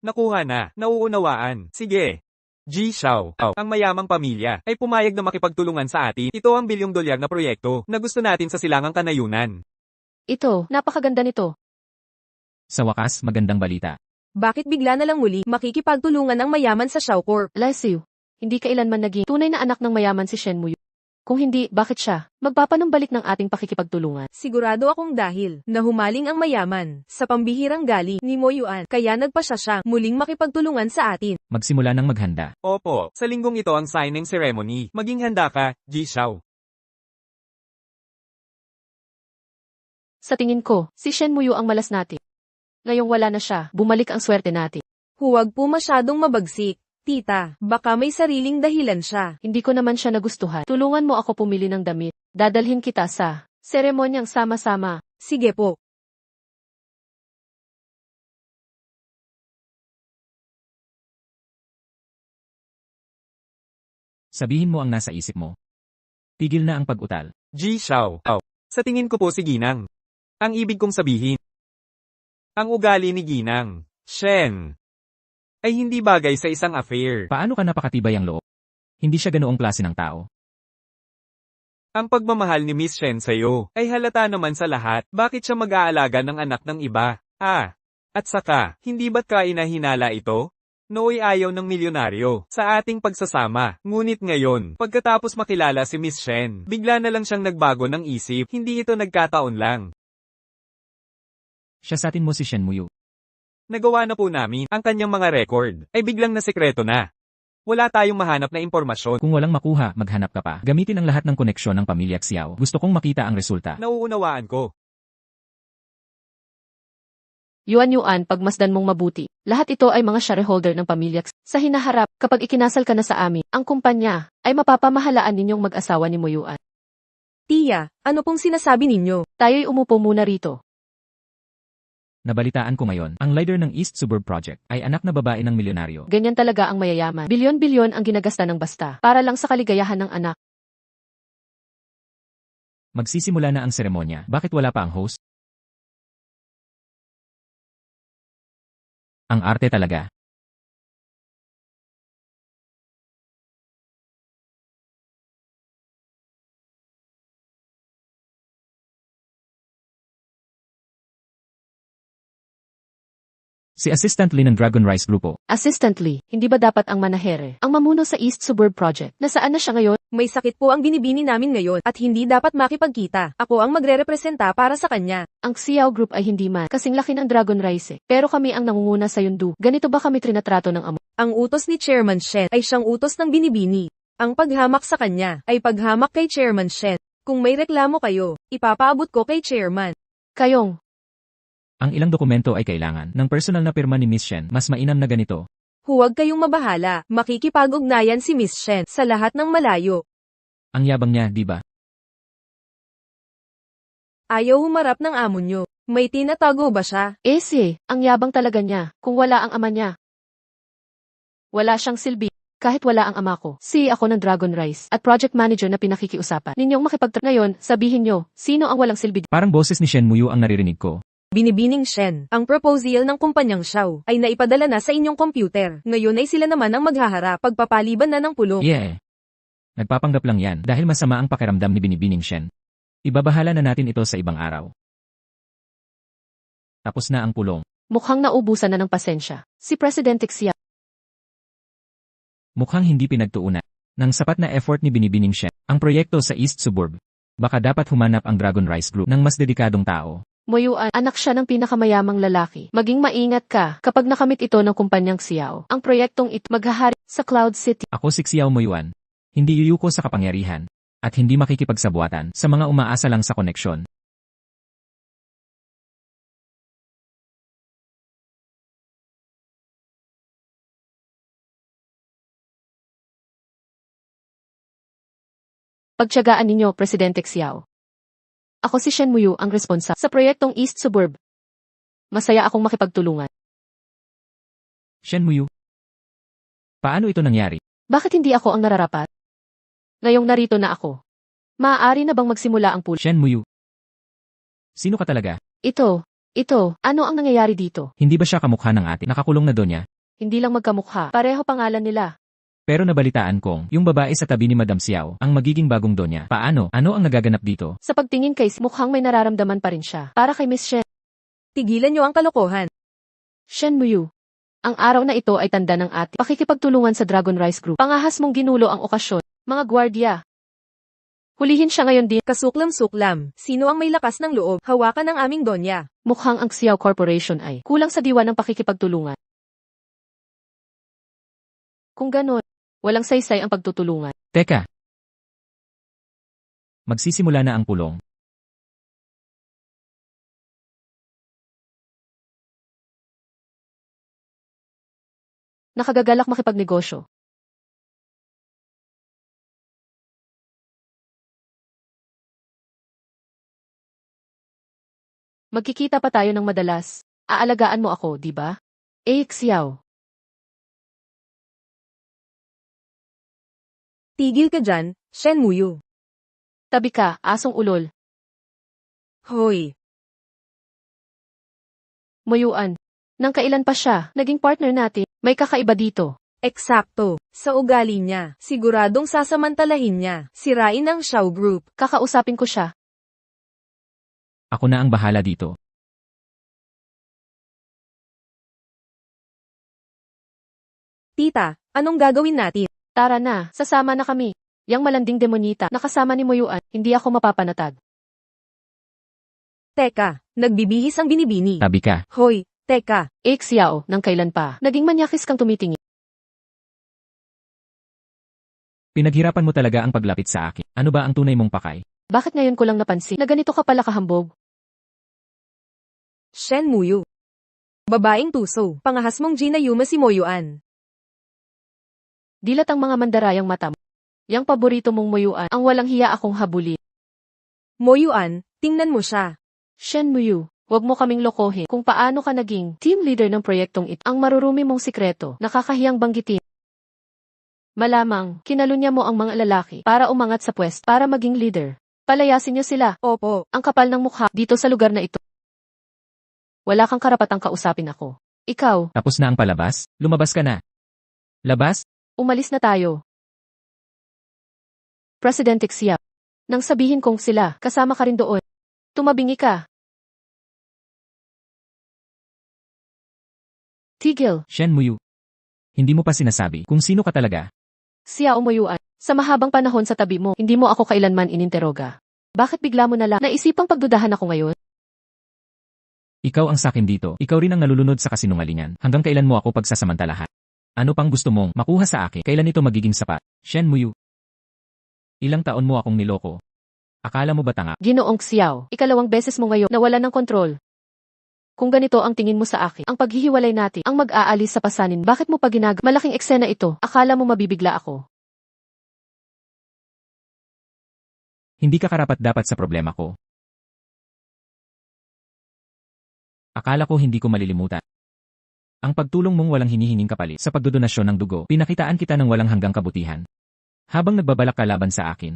S4: Nakuha na, nauunawaan. Sige. Ji Xiao, ang mayamang pamilya, ay pumayag na makipagtulungan sa atin. Ito ang $1 billion na proyekto na gusto natin sa Silangang Kanayunan.
S2: Ito, napakaganda nito.
S1: Sa wakas, magandang balita.
S3: Bakit bigla na lang muli makikipagtulungan ang mayaman sa Xiao Corp?
S2: Lesiu, hindi kailanman naging tunay na anak ng mayaman si Shen Muyu. Kung hindi, bakit siya magpapanumbalik ng ating pakikipagtulungan?
S3: Sigurado akong dahil na humaling ang mayaman sa pambihirang gali ni Mo Yuan kaya nagpasya siya muling makipagtulungan sa atin.
S1: Magsimula ng maghanda.
S4: Opo, sa linggong ito ang signing ceremony. Maging handa ka, Ji Xiao.
S2: Sa tingin ko, si Shen Muyu ang malas natin. Ngayong wala na siya, bumalik ang swerte natin.
S3: Huwag po masyadong mabagsik. Tita, baka may sariling dahilan siya.
S2: Hindi ko naman siya nagustuhan. Tulungan mo ako pumili ng damit. Dadalhin kita sa seremonyang sama-sama.
S3: Sige po.
S1: Sabihin mo ang nasa isip mo. Tigil na ang pag-utal.
S4: Ji Xiao, sa tingin ko po si Ginang. Ang ibig kong sabihin. Ang ugali ni Ginang, Shen, ay hindi bagay sa isang affair.
S1: Paano ka napakatibay ang loob? Hindi siya ganoong klase ng tao.
S4: Ang pagmamahal ni Miss Shen sa'yo ay halata naman sa lahat. Bakit siya mag-aalaga ng anak ng iba? At saka, hindi ba't kainahinala ito? Nooy ayaw ng milyonaryo sa ating pagsasama. Ngunit ngayon, pagkatapos makilala si Miss Shen, bigla na lang siyang nagbago ng isip. Hindi ito nagkataon lang.
S1: Siya sa atin mo si Shen Muyu.
S4: Nagawa na po namin ang kanyang mga record, ay biglang nasekreto na. Wala tayong mahanap na impormasyon.
S1: Kung walang makuha, maghanap ka pa. Gamitin ang lahat ng koneksyon ng pamilya Xiao. Gusto kong makita ang resulta.
S4: Nauunawaan ko.
S2: Yuan, pagmasdan mong mabuti. Lahat ito ay mga shareholder ng pamilya. Sa hinaharap, kapag ikinasal ka na sa amin, ang kumpanya ay mapapamahalaan ninyong mag-asawa ni Mo Yuan.
S3: Tia, ano pong sinasabi ninyo?
S2: Tayo'y umupo muna rito.
S1: Nabalitaan ko ngayon, ang leader ng East Suburb Project ay anak na babae ng milyonaryo.
S2: Ganyan talaga ang mayayaman. Bilyon-bilyon ang ginagasta ng basta para lang sa kaligayahan ng anak.
S1: Magsisimula na ang seremonya. Bakit wala pa ang host? Ang arte talaga. Si Assistant Lee ng Dragon Rice Grupo.
S2: Assistant Lee, hindi ba dapat ang manahere ang mamuno sa East Suburb Project? Nasaan na siya ngayon?
S3: May sakit po ang binibini namin ngayon at hindi dapat makipagkita. Ako ang magrerepresenta para sa kanya.
S2: Ang Xiao Group ay hindi man kasing laki ng Dragon Rice pero kami ang nangunguna sa Yundu. Ganito ba kami trinatrato ng amo?
S3: Ang utos ni Chairman Shen ay siyang utos ng binibini. Ang paghamak sa kanya ay paghamak kay Chairman Shen. Kung may reklamo kayo, ipapaabot ko kay Chairman.
S2: Kayong,
S1: Ang ilang dokumento ay kailangan ng personal na pirma ni Miss Shen. Mas mainam na ganito.
S3: Huwag kayong mabahala, makikipag-ugnayan si Miss Shen sa lahat ng malayo.
S1: Ang yabang niya, di ba?
S3: Ayaw humarap ng amo nyo. May tinatago ba siya?
S2: ang yabang talaga niya kung wala ang ama niya. Wala siyang silbi. Kahit wala ang ama ko, ako ng Dragon Rice at project manager na pinakikiusapan. Ninyong ngayon, sabihin nyo, sino ang walang silbi?
S1: Parang boses ni Shen Muyu ang naririnig ko.
S3: Binibining Shen, ang proposal ng kumpanyang Xiao ay naipadala na sa inyong computer. Ngayon ay sila naman ang maghaharap pagpapaliban na ng pulong.
S1: Yeah. Nagpapanggap lang yan dahil masama ang pakiramdam ni Binibining Shen. Ibabahala na natin ito sa ibang araw. Tapos na ang pulong.
S2: Mukhang naubusan na ng pasensya. Si President Xiao.
S1: Mukhang hindi pinagtuunan ng sapat na effort ni Binibining Shen ang proyekto sa East Suburb. Baka dapat humanap ang Dragon Rice Group ng mas dedikadong tao.
S2: Mo Yuan, anak siya ng pinakamayamang lalaki. Maging maingat ka kapag nakamit ito ng kumpanyang Xiao. Ang proyektong ito maghahari sa Cloud City.
S1: Ako si Xiao Moyuan. Hindi yuyuko sa kapangyarihan at hindi makikipagsabuatan sa mga umaasa lang sa koneksyon.
S2: Pagtiyagaan ninyo, Presidente Xiao. Ako si Shen Muyu ang responsable sa proyektong East Suburb. Masaya akong makipagtulungan.
S1: Shen Muyu. Paano ito nangyari?
S2: Bakit hindi ako ang nararapat? Ngayong narito na ako. Maaari na bang magsimula ang pool?
S1: Shen Muyu. Sino ka talaga?
S2: Ito, ano ang nangyayari dito?
S1: Hindi ba siya kamukha ng ate? Nakakulong na doon niya?
S2: Hindi lang magkamukha, pareho pangalan nila.
S1: Pero nabalitaan kong, yung babae sa tabi ni Madam Xiao, ang magiging bagong donya. Paano? Ano ang nagaganap dito?
S2: Sa pagtingin kay mukhang may nararamdaman pa rin siya. Para kay Miss Shen.
S3: Tigilan niyo ang kalokohan.
S2: Shen Muyu. Ang araw na ito ay tanda ng ating pakikipagtulungan sa Dragon Rise Group. Pangahas mong ginulo ang okasyon. Mga gwardya. Hulihin siya ngayon din.
S3: Kasuklam-suklam. Sino ang may lakas ng loob? Hawakan ang aming donya.
S2: Mukhang ang Xiao Corporation ay kulang sa diwa ng pakikipagtulungan. Kung ganon, walang saysay ang pagtutulungan.
S1: Teka. Magsisimula na ang pulong.
S2: Nakagagalak makipagnegosyo. Magkikita pa tayo ng madalas. Aalagaan mo ako, di ba? Xiao.
S3: Tigil ka dyan, Shen Muyu.
S2: Tabi ka, asong ulol.
S3: Hoy.
S2: Muyuan. Nang kailan pa siya, naging partner natin, may kakaiba dito.
S3: Eksakto. Sa ugali niya, siguradong sasamantalahin niya. Sirain ang Xiao Group.
S2: Kakausapin ko siya.
S1: Ako na ang bahala dito.
S3: Tita, anong gagawin natin?
S2: Tara na, sasama na kami. Yang malanding demonita, nakasama ni Muyuan, hindi ako mapapanatag.
S3: Teka, nagbibihis ang binibini.
S1: Tabi ka.
S3: Hoy, teka.
S2: Xiao, nang kailan pa, naging manyakis kang tumitingin.
S1: Pinaghirapan mo talaga ang paglapit sa akin. Ano ba ang tunay mong pakay?
S2: Bakit ngayon ko lang napansin na ganito ka pala kahambog?
S3: Shen Muyu. Babaeng tuso, pangahas mong ginayuma si Moyuan.
S2: Dilat ang mga mandarayang mata mo. Yang paborito mong Muyuan, ang walang hiya akong habulin.
S3: Moyuan, tingnan mo siya.
S2: Shen Muyu, wag mo kaming lokohin kung paano ka naging team leader ng proyektong ito. Ang marurumi mong sikreto, nakakahiyang banggitin. Malamang, kinalunya mo ang mga lalaki para umangat sa pwesto para maging leader. Palayasin niyo sila.
S3: Opo.
S2: Ang kapal ng mukha dito sa lugar na ito. Wala kang karapatang kausapin ako. Ikaw,
S1: Tapos na ang palabas? Lumabas ka na. Labas?
S2: umalis na tayo. Presidente Xiao. Nang sabihin kong sila, kasama ka rin doon. Tumabingi ka. Tigil,
S1: Shen Muyu. Hindi mo pa sinasabi kung sino ka talaga.
S2: Xiao Muyuan. Sa mahabang panahon sa tabi mo, hindi mo ako kailanman ininteroga. Bakit bigla mo na lang naisipang pagdudahan ako ngayon?
S1: Ikaw ang sakin dito. Ikaw rin ang nalulunod sa kasinungalingan. Hanggang kailan mo ako pagsasamantalahan? Ano pang gusto mong makuha sa akin? Kailan ito magiging sapat? Shen Muyu. Ilang taon mo akong niloko. Akala mo ba tanga?
S2: Ginoong Xiao, ikalawang beses mo ngayon nawala ng kontrol. Kung ganito ang tingin mo sa akin, ang paghihiwalay natin, ang mag-aalis sa pasanin, bakit mo pa malaking eksena ito? Akala mo mabibigla ako?
S1: Hindi ka karapat dapat sa problema ko. Akala ko hindi ko malilimutan. Ang pagtulong mong walang hinihinging kapalit sa pagdodonasyon ng dugo, pinakitaan kita ng walang hanggang kabutihan. Habang nagbabalak ka laban sa akin.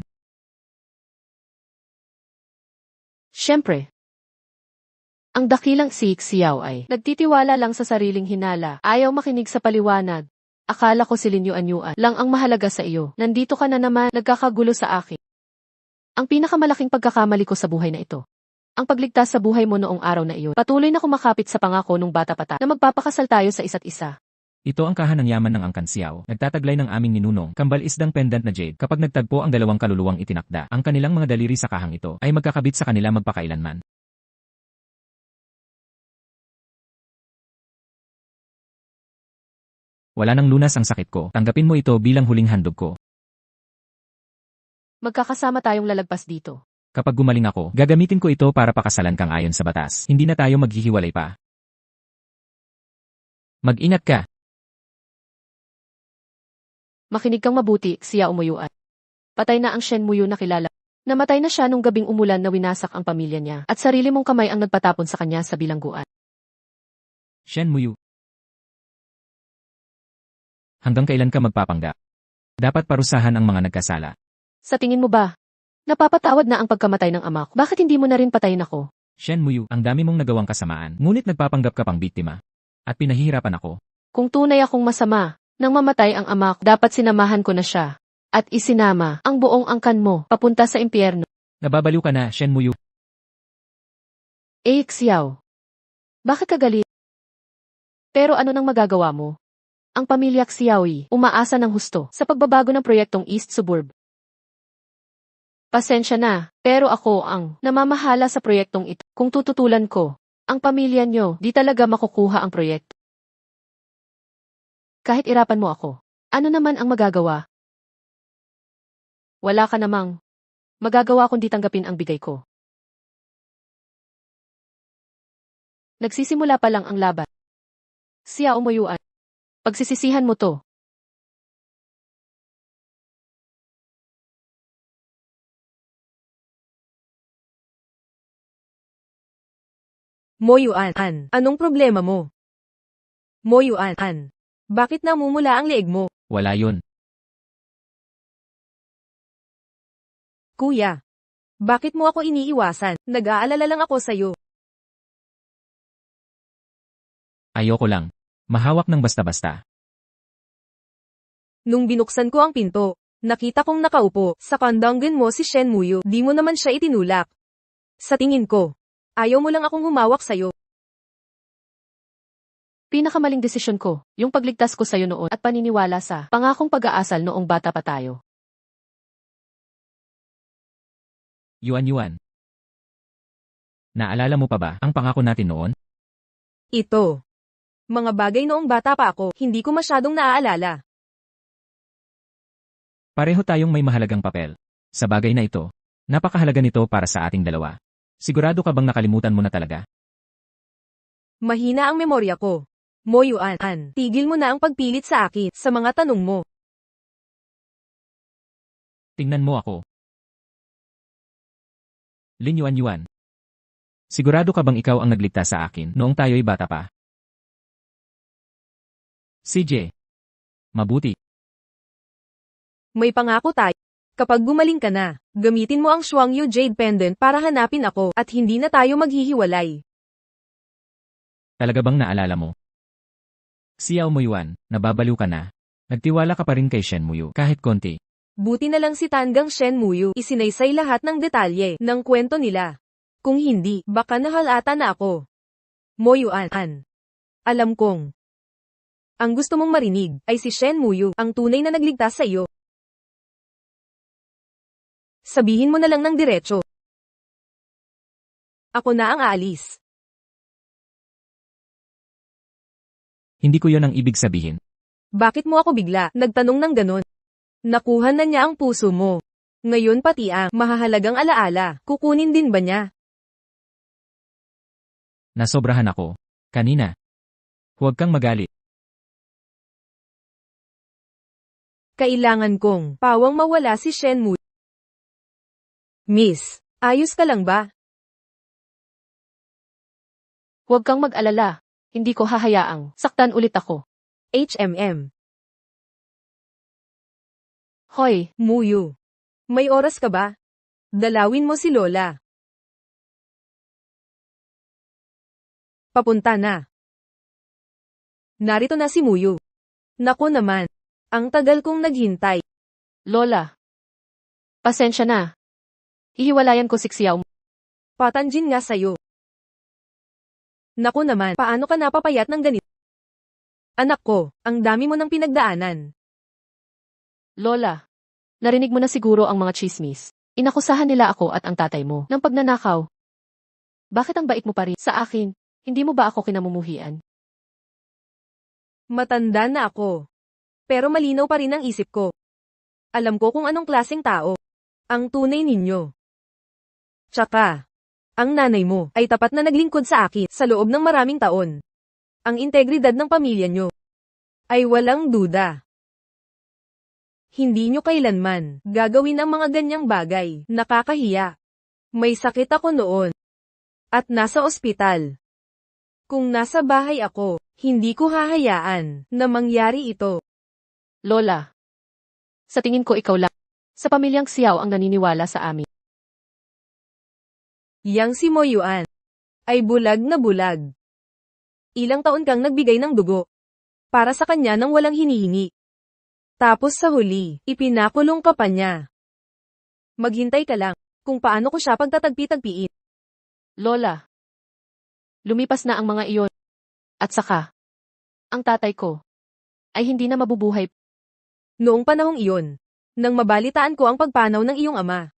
S2: Siyempre. Ang dakilang si Xiao ay nagtitiwala lang sa sariling hinala, ayaw makinig sa paliwanag. Akala ko si Linyuan lang ang mahalaga sa iyo. Nandito ka na naman, nagkakagulo sa akin. Ang pinakamalaking pagkakamali ko sa buhay na ito. Ang pagligtas sa buhay mo noong araw na iyon. Patuloy na kumakapit sa pangako nung bata pa na magpapakasal tayo sa isa't isa.
S1: Ito ang kahanang yaman ng Angkan Xiao, nagtataglay ng aming ninunong, kambal isdang pendant na jade. Kapag nagtagpo ang dalawang kaluluwang itinakda, ang kanilang mga daliri sa kahang ito ay magkakabit sa kanila magpakailanman. Wala nang lunas ang sakit ko, tanggapin mo ito bilang huling handog ko.
S2: Magkakasama tayong lalagpas dito.
S1: Kapag gumaling ako, gagamitin ko ito para pakasalan kang ayon sa batas. Hindi na tayo maghihiwalay pa. Mag-ingat ka.
S2: Makinig kang mabuti, Xiao Muyuan. Patay na ang Shen Muyu na kilala. Namatay na siya nung gabing umulan na winasak ang pamilya niya at sarili mong kamay ang nagpatapon sa kanya sa bilangguan.
S1: Shen Muyu. Hanggang kailan ka magpapanggap? Dapat parusahan ang mga nagkasala.
S2: Sa tingin mo ba? Napapatawad na ang pagkamatay ng ama ko. Bakit hindi mo na rin patayin ako?
S1: Shen Muyu, ang dami mong nagawang kasamaan, ngunit nagpapanggap ka pang biktima. At pinahihirapan ako.
S2: Kung tunay akong masama, Nang mamatay ang ama ko, dapat sinamahan ko na siya. At isinama ang buong angkan mo papunta sa impyerno.
S1: Nababaliw ka na, Shen Muyu.
S2: Xiao. Bakit ka galit? Pero ano nang magagawa mo? Ang pamilya Xiaoyi umaasa ng husto sa pagbabago ng proyektong East Suburb. Pasensya na, pero ako ang namamahala sa proyektong ito. Kung tututulan ko, ang pamilya nyo, di talaga makukuha ang proyekto. Kahit irapan mo ako, ano naman ang magagawa? Wala ka namang magagawa kundi tanggapin ang bigay ko. Nagsisimula pa lang ang laban. Xiao Muyuan. Pagsisisihan mo to.
S3: Moyuan, anong problema mo? Moyuan, bakit namumula ang leeg mo?
S1: Wala yun.
S3: Kuya, bakit mo ako iniiwasan? Nag-aalala lang ako sa'yo.
S1: Ayoko lang. Mahawak ng basta-basta.
S3: Nung binuksan ko ang pinto, nakita kong nakaupo sa kandangan mo si Shen Muyu. Di mo naman siya itinulak. Sa tingin ko, ayaw mo lang akong humawak sa'yo.
S2: Pinakamaling desisyon ko, yung pagligtas ko sa'yo noon at paniniwala sa pangakong pag-aasal noong bata pa tayo.
S1: Yuan. Naalala mo pa ba ang pangako natin noon?
S3: Ito. Mga bagay noong bata pa ako, hindi ko masyadong naaalala.
S1: Pareho tayong may mahalagang papel. Sa bagay na ito, napakahalaga nito para sa ating dalawa. Sigurado ka bang nakalimutan mo na talaga?
S3: Mahina ang memorya ko. Moyuan, tigil mo na ang pagpilit sa akin sa mga tanong mo.
S1: Tingnan mo ako. Lin Yuan. Sigurado ka bang ikaw ang nagligtas sa akin noong tayo'y bata pa? CJ. Mabuti.
S3: May pangako tayo. Kapag gumaling ka na, gamitin mo ang Shuangyu Jade Pendant para hanapin ako at hindi na tayo maghihiwalay.
S1: Talaga bang naalala mo? Xiao Muyuan, nababaliw ka na. Nagtiwala ka pa rin kay Shen Muyu kahit konti.
S3: Buti na lang si Tangang Shen Muyu isinaysay lahat ng detalye ng kwento nila. Kung hindi, baka nahalata na ako. Moyuan, alam kong ang gusto mong marinig ay si Shen Muyu, ang tunay na nagligtas sa iyo. Sabihin mo na lang ng diretso. Ako na ang aalis.
S1: Hindi ko yon ang ibig sabihin.
S3: Bakit mo ako bigla nagtanong ng ganon? Nakuha na niya ang puso mo. Ngayon pati ang mahahalagang alaala, kukunin din ba niya?
S1: Nasobrahan ako. Kanina. Huwag kang magalit.
S3: Kailangan kong pawang mawala si Shen Muyu. Miss, ayos ka lang ba?
S2: Huwag kang mag-alala. Hindi ko hahayaang saktan ulit ako.
S3: HMM.
S2: Hoy,
S3: Muyu. May oras ka ba? Dalawin mo si Lola. Papunta na. Narito na si Muyu. Naku naman. Ang tagal kong naghintay.
S2: Lola. Pasensya na. Hihiwalayan ko si Xiao.
S3: Patanjin nga sa'yo. Naku naman, paano ka napapayat ng ganito? Anak ko, ang dami mo ng pinagdaanan.
S2: Lola. Narinig mo na siguro ang mga chismis. Inakusahan nila ako at ang tatay mo ng pagnanakaw. Bakit ang bait mo pa rin sa akin? Hindi mo ba ako kinamumuhian?
S3: Matanda na ako. Pero malinaw pa rin ang isip ko. Alam ko kung anong klaseng tao ang tunay ninyo. Tsaka, ang nanay mo ay tapat na naglingkod sa akin sa loob ng maraming taon. Ang integridad ng pamilya nyo ay walang duda. Hindi nyo kailanman gagawin ang mga ganyang bagay. Nakakahiya. May sakit ako noon. At nasa ospital. Kung nasa bahay ako, hindi ko hahayaan na mangyari ito.
S2: Lola. Sa tingin ko ikaw lang. Sa pamilyang Xiao ang naniniwala sa amin.
S3: Yang si Moyuan ay bulag na bulag. Ilang taon kang nagbigay ng dugo. para sa kanya nang walang hinihingi. Tapos sa huli, ipinakulong ka pa niya. Maghintay ka lang, kung paano ko siya pagtatagpi-tagpiin.
S2: Lola. Lumipas na ang mga iyon. At saka, ang tatay ko ay hindi na mabubuhay.
S3: Noong panahong iyon, nang mabalitaan ko ang pagpanaw ng iyong ama,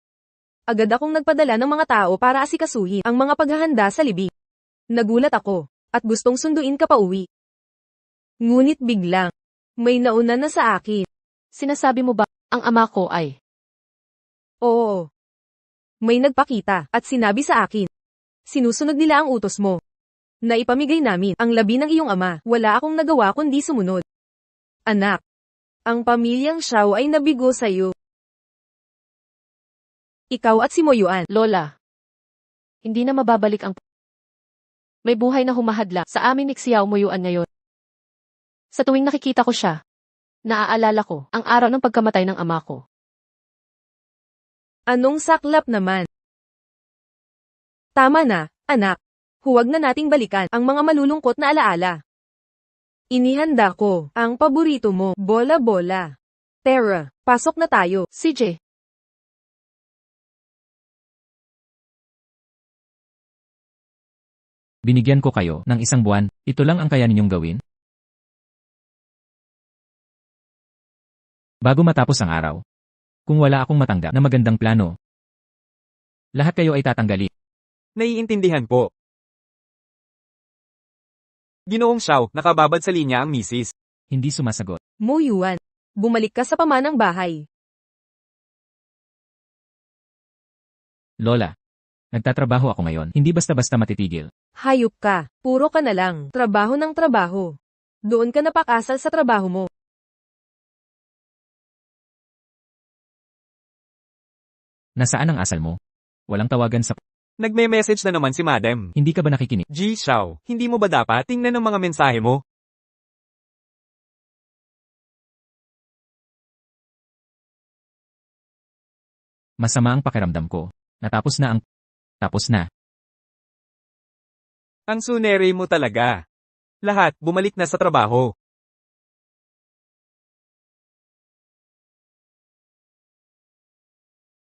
S3: agad akong nagpadala ng mga tao para asikasuhin ang mga paghahanda sa libing. Nagulat ako, at gustong sunduin ka pa uwi. Ngunit biglang, may nauna na sa akin.
S2: Sinasabi mo ba, ang ama ko ay...
S3: Oo. May nagpakita, at sinabi sa akin. Sinusunod nila ang utos mo. Naipamigay namin ang labi ng iyong ama, wala akong nagawa kundi sumunod. Anak, ang pamilyang Xiao ay nabigo sa iyo. Ikaw at si Moyuan.
S2: Lola. Hindi na mababalik ang... May buhay na humahadla sa amin ni Xiao Moyuan ngayon. Sa tuwing nakikita ko siya, naaalala ko ang araw ng pagkamatay ng ama ko.
S3: Anong saklap naman? Tama na, anak. Huwag na nating balikan ang mga malulungkot na alaala. Inihanda ko ang paborito mo, bola-bola. Tara, pasok na tayo.
S2: CJ.
S1: Binigyan ko kayo ng 1 buwan, ito lang ang kaya ninyong gawin? Bago matapos ang araw. Kung wala akong matanggap na magandang plano, lahat kayo ay tatanggalin.
S4: Naiintindihan po. Ginoong Xiao, nakababad sa linya ang misis.
S1: Hindi sumasagot.
S3: Moyuan, bumalik ka sa pamanang bahay.
S1: Lola. Nagtatrabaho ako ngayon, hindi basta-basta matitigil.
S3: Hayop ka, puro ka na lang, trabaho ng trabaho. Doon ka napakasal sa trabaho mo.
S1: Nasaan ang asal mo? Walang tawagan sa...
S4: Nagme-message na naman si Madam.
S1: Hindi ka ba nakikinig?
S4: G. Xiao, hindi mo ba dapat tingnan ang mga mensahe mo?
S1: Masama ang pakiramdam ko. Natapos na ang... Tapos na.
S4: Ang sunere mo talaga. Lahat, bumalik na sa trabaho.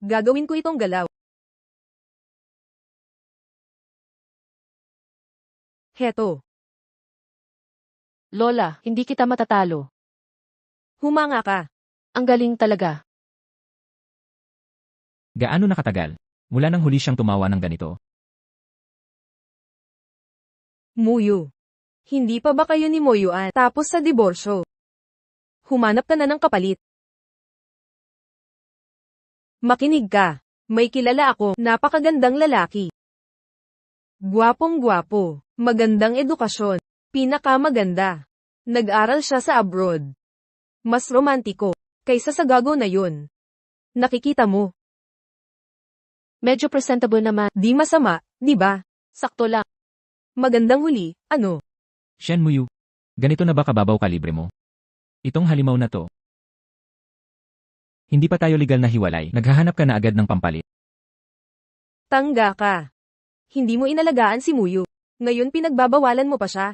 S3: Gagawin ko itong galaw. Heto,
S2: Lola, hindi kita matatalo.
S3: humanga ka.
S2: Ang galing talaga.
S1: Gaano nakatagal? Mula nang huli siyang tumawa ng ganito.
S3: Muyu. Hindi pa ba kayo ni Moyuan tapos sa diborsyo? Humanap ka na ng kapalit. Makinig ka. May kilala ako, napakagandang lalaki. Gwapong-gwapo, magandang edukasyon, pinakamaganda. Nag-aral siya sa abroad. Mas romantiko, kaysa sa gago na yun. Nakikita mo,
S2: Medyo presentable naman.
S3: di masama, di ba?
S2: Sakto lang.
S3: Magandang huli, ano?
S1: Shen Muyu. Ganito na ba kababaw kalibre mo? Itong halimaw na to. Hindi pa tayo legal na hiwalay, naghahanap ka na agad ng pampalit.
S3: Tangga ka. Hindi mo inalagaan si Muyu. Ngayon pinagbabawalan mo pa siya.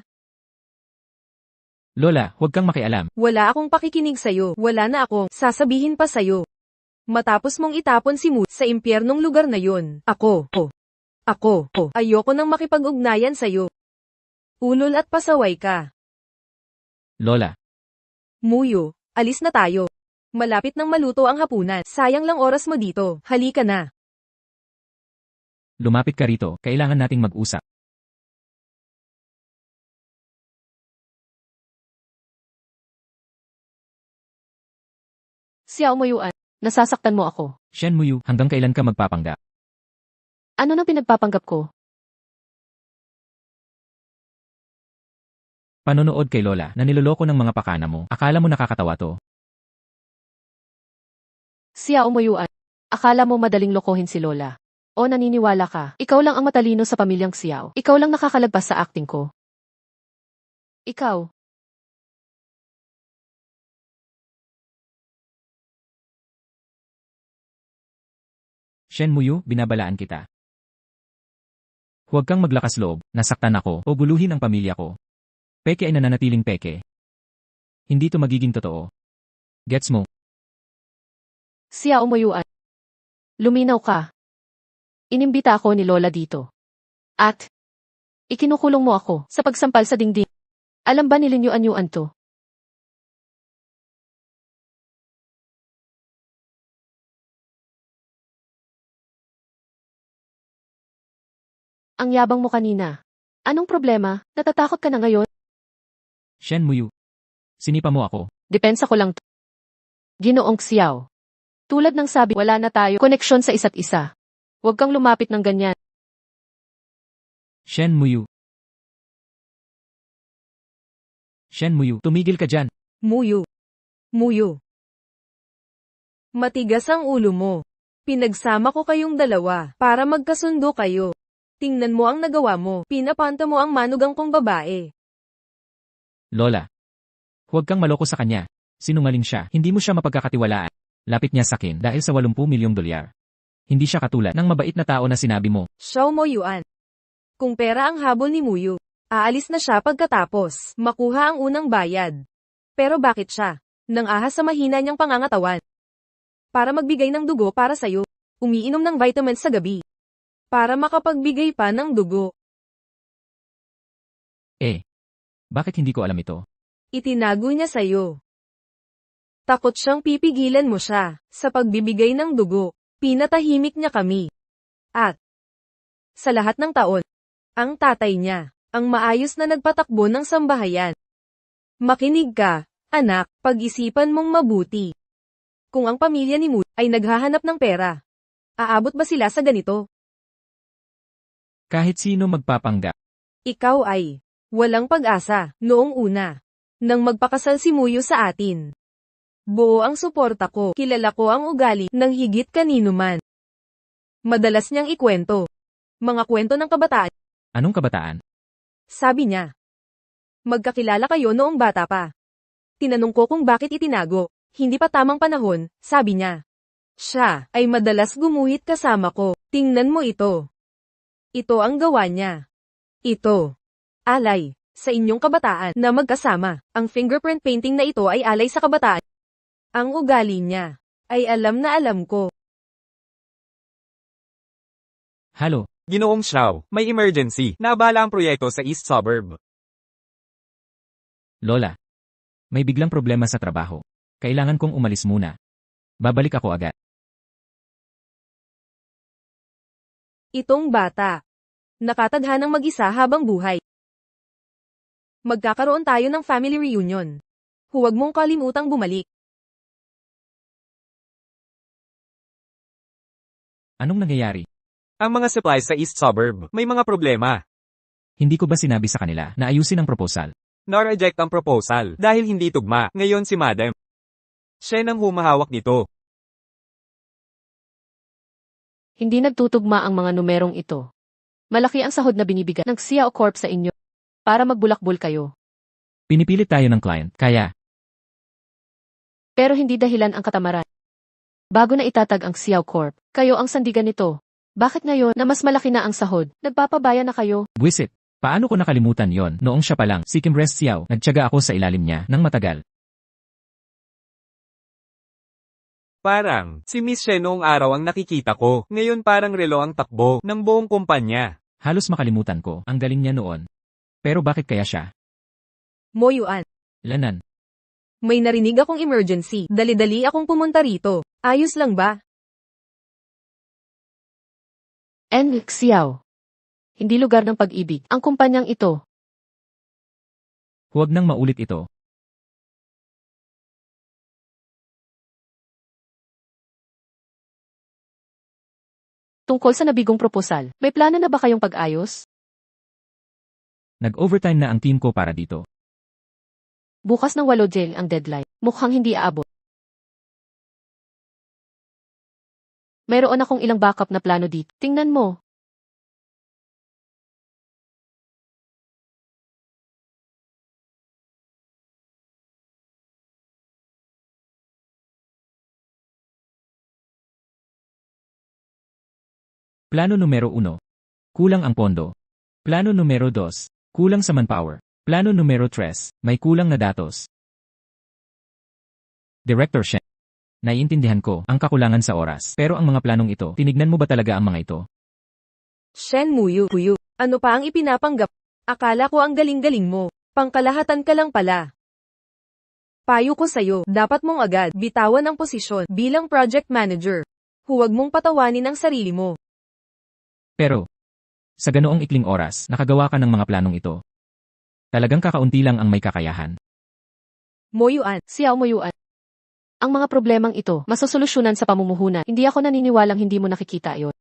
S1: Lola, huwag kang makialam.
S3: Wala akong pakikinig sa'yo. Wala na akong sasabihin pa sa'yo. Matapos mong itapon si Muyu sa impyernong lugar na yun, ako, ayoko nang makipag-ugnayan sa'yo. Ulol at pasaway ka.
S1: Lola,
S3: Muyu, alis na tayo. Malapit nang maluto ang hapunan. Sayang lang oras mo dito. Halika na.
S1: lumapit ka rito, kailangan nating mag-usap.
S2: Xiao Moyuan, nasasaktan mo ako.
S1: Shen Muyu, hanggang kailan ka magpapanggap?
S2: Ano nang pinagpapanggap ko?
S1: Panonood kay Lola na niloloko ng mga pakana mo. Akala mo nakakatawa to.
S2: Xiao Moyuan, akala mo madaling lokohin si Lola. O naniniwala ka, ikaw lang ang matalino sa pamilyang Xiao. Ikaw lang nakakalagpas sa acting ko. Ikaw.
S1: Shen Muyu, binabalaan kita. Huwag kang maglakas loob, nasaktan ako, o guluhin ang pamilya ko. Peke ay nananatiling peke. Hindi to magiging totoo. Gets mo?
S2: Xiao Moyuan. Luminaw ka. Inimbita ako ni Lola dito. At, ikinukulong mo ako sa pagsampal sa dingding. Alam ba nilinyuan-yuan to? Ang yabang mo kanina. Anong problema? Natatakot ka na ngayon?
S1: Shen Muyu. Sinipa mo ako.
S2: Depensa ko lang to. Ginoong Xiao. Tulad ng sabi, wala na tayo koneksyon sa isa't isa. Huwag kang lumapit ng ganyan.
S1: Shen Muyu. Shen Muyu, tumigil ka dyan.
S3: Muyu. Muyu. Matigas ang ulo mo. Pinagsama ko kayong dalawa para magkasundo kayo. Tingnan mo ang nagawa mo. Pinapanta mo ang manugang kong babae.
S1: Lola. Huwag kang maloko sa kanya. Sinungaling siya. Hindi mo siya mapagkakatiwalaan. Lapit niya sa akin dahil sa 80 milyong dolyar. Hindi siya katulad ng mabait na tao na sinabi mo.
S3: Xiao Moyuan. Kung pera ang habol ni Muyu, aalis na siya pagkatapos makuha ang unang bayad. Pero bakit siya? Nang ahas sa mahina niyang pangangatawan. Para magbigay ng dugo para sa'yo. Umiinom ng vitamins sa gabi. Para makapagbigay pa ng dugo.
S1: Bakit hindi ko alam ito?
S3: Itinago niya sa'yo. Takot siyang pipigilan mo siya sa pagbibigay ng dugo. Pinatahimik niya kami. At sa lahat ng taon, ang tatay niya, ang maayos na nagpatakbo ng sambahayan. Makinig ka, anak, pag-isipan mong mabuti. Kung ang pamilya ni Mu ay naghahanap ng pera, aabot ba sila sa ganito?
S1: Kahit sino magpapanggap.
S3: Ikaw ay walang pag-asa noong una. Nang magpakasal si Muyu sa atin. Buo ang suporta ko. Kilala ko ang ugali ng higit kanino man. Madalas niyang ikwento. Mga kwento ng kabataan.
S1: Anong kabataan?
S3: Sabi niya. Magkakilala kayo noong bata pa. Tinanong ko kung bakit itinago. Hindi pa tamang panahon, sabi niya. Siya ay madalas gumuhit kasama ko. Tingnan mo ito. Ito ang gawa niya. Ito. Alay. Sa inyong kabataan na magkasama. Ang fingerprint painting na ito ay alay sa kabataan. Ang ugali niya ay alam na alam ko.
S1: Halo.
S4: Ginoong Xiao, may emergency. Naabala ang proyekto sa East Suburb.
S1: Lola. May biglang problema sa trabaho. Kailangan kong umalis muna. Babalik ako agad.
S3: Itong bata. Nakatadhanang mag-isa habang buhay. Magkakaroon tayo ng family reunion. Huwag mong kalimutang bumalik.
S1: Anong nangyayari?
S4: Ang mga supplies sa East Suburb, may mga problema.
S1: Hindi ko ba sinabi sa kanila na ayusin ang proposal?
S4: Na-reject ang proposal dahil hindi tugma. Ngayon si Madam. Siya nang humahawak nito.
S2: Hindi nagtutugma ang mga numerong ito. Malaki ang sahod na binibigay ng Xiao Corp sa inyo. Para magbulakbol kayo.
S1: Pinipilit tayo ng client, kaya
S2: Pero hindi dahilan ang katamaran. Bago na itatag ang Xiao Corp, kayo ang sandigan nito. Bakit ngayon na mas malaki na ang sahod, nagpapabaya na kayo?
S1: Buisit. Paano ko nakalimutan yon? Noong siya pa lang, si Kim Rest Xiao, nagtiyaga ako sa ilalim niya ng matagal.
S4: Parang, si Miss Shen noong araw ang nakikita ko. Ngayon parang relo ang takbo ng buong kumpanya.
S1: Halos makalimutan ko, ang galing niya noon. Pero bakit kaya siya?
S3: Moyuan.
S1: Lanan.
S3: May narinig akong emergency. Dali-dali akong pumunta rito. Ayos lang ba?
S2: Xiao. Hindi lugar ng pag-ibig ang kumpanyang ito.
S1: Huwag nang maulit ito.
S2: Tungkol sa nabigong proposal, may plano na ba kayong pag-ayos?
S1: Nag-overtime na ang team ko para dito.
S2: Bukas ng 8 JL ang deadline. Mukhang hindi aabot. Mayroon akong ilang backup na plano dito. Tingnan mo.
S1: Plano numero 1. Kulang ang pondo. Plano numero 2. Kulang sa manpower. Plano numero 3. May kulang na datos. Director Shen. Naiintindihan ko ang kakulangan sa oras. Pero ang mga planong ito, tinignan mo ba talaga ang mga ito?
S3: Shen Muyu, ano pa ang ipinapanggap? Akala ko ang galing-galing mo. Pangkalahatan ka lang pala. Payo ko sa'yo, dapat mong agad bitawan ang posisyon bilang project manager. Huwag mong patawanin ang sarili mo.
S1: Pero, sa ganoong ikling oras, nakagawa ka ng mga planong ito. Talagang kakaunti lang ang may kakayahan.
S3: Moyuan,
S2: Xiao Moyuan. Ang mga problemang ito, masosolusyonan sa pamumuhunan. Hindi ako naniniwalang hindi mo nakikita yon.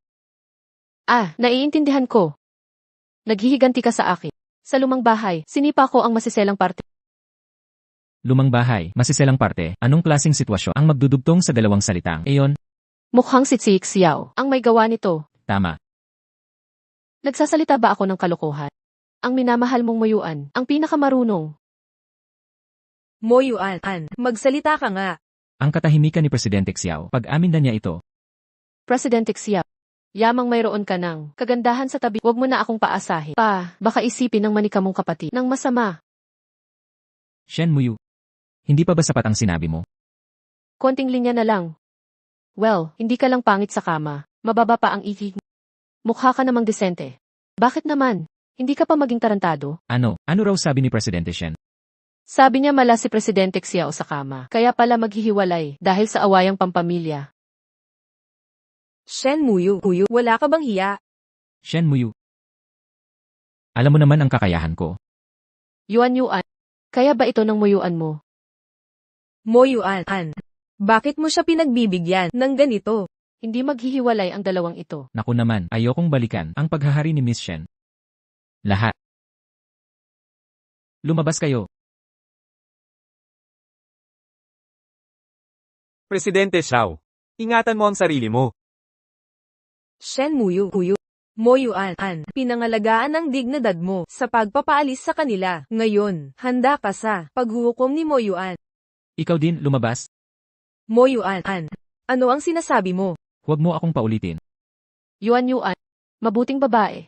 S2: Naiintindihan ko. Naghihiganti ka sa akin. Sa lumang bahay, sinipa ko ang masiselang parte.
S1: Lumang bahay, masiselang parte, anong klaseng sitwasyon ang magdudugtong sa dalawang salitang? Eyon,
S2: Mukhang si Xiao ang may gawa nito.
S1: tama.
S2: Nagsasalita ba ako ng kalokohan? Ang minamahal mong Moyuan, ang pinakamarunong.
S3: Moyuan, magsalita ka nga.
S1: Ang katahimikan ni Presidente Xiao, pag-amin na niya ito.
S2: Presidente Xiao, yamang mayroon ka ng kagandahan sa tabi. Huwag mo na akong paasahin. Baka isipin ng manika mong kapatid ng masama.
S1: Shen Muyu. Hindi pa ba sapat ang sinabi mo?
S2: Konting linya na lang. Well, hindi ka lang pangit sa kama. Mababa pa ang ikig. Mukha ka namang desente. Bakit naman? Hindi ka pa maging tarantado?
S1: Ano raw sabi ni Presidente Shen?
S2: Sabi niya mala si Presidente Xiao sa kama. Kaya pala maghihiwalay dahil sa awayang pampamilya.
S3: Shen Muyu, wala ka bang hiya?
S1: Shen Muyu. Alam mo naman ang kakayahan ko.
S2: Yuan. Kaya ba ito ng Moyuan mo?
S3: Moyuan, bakit mo siya pinagbibigyan ng ganito?
S2: Hindi maghihiwalay ang dalawang ito.
S1: Naku naman, ayokong balikan ang paghahari ni Miss Shen. Lahat. Lumabas kayo.
S4: Presidente Xiao, ingatan mo ang sarili mo.
S3: Shen Muyu, Moyuan, pinangalagaan ang dignidad mo sa pagpapaalis sa kanila. Ngayon, handa ka sa paghuhukom ni Moyuan.
S1: Ikaw din, lumabas.
S3: Moyuan, ano ang sinasabi mo?
S1: Huwag mo akong paulitin.
S2: Yuan, mabuting babae.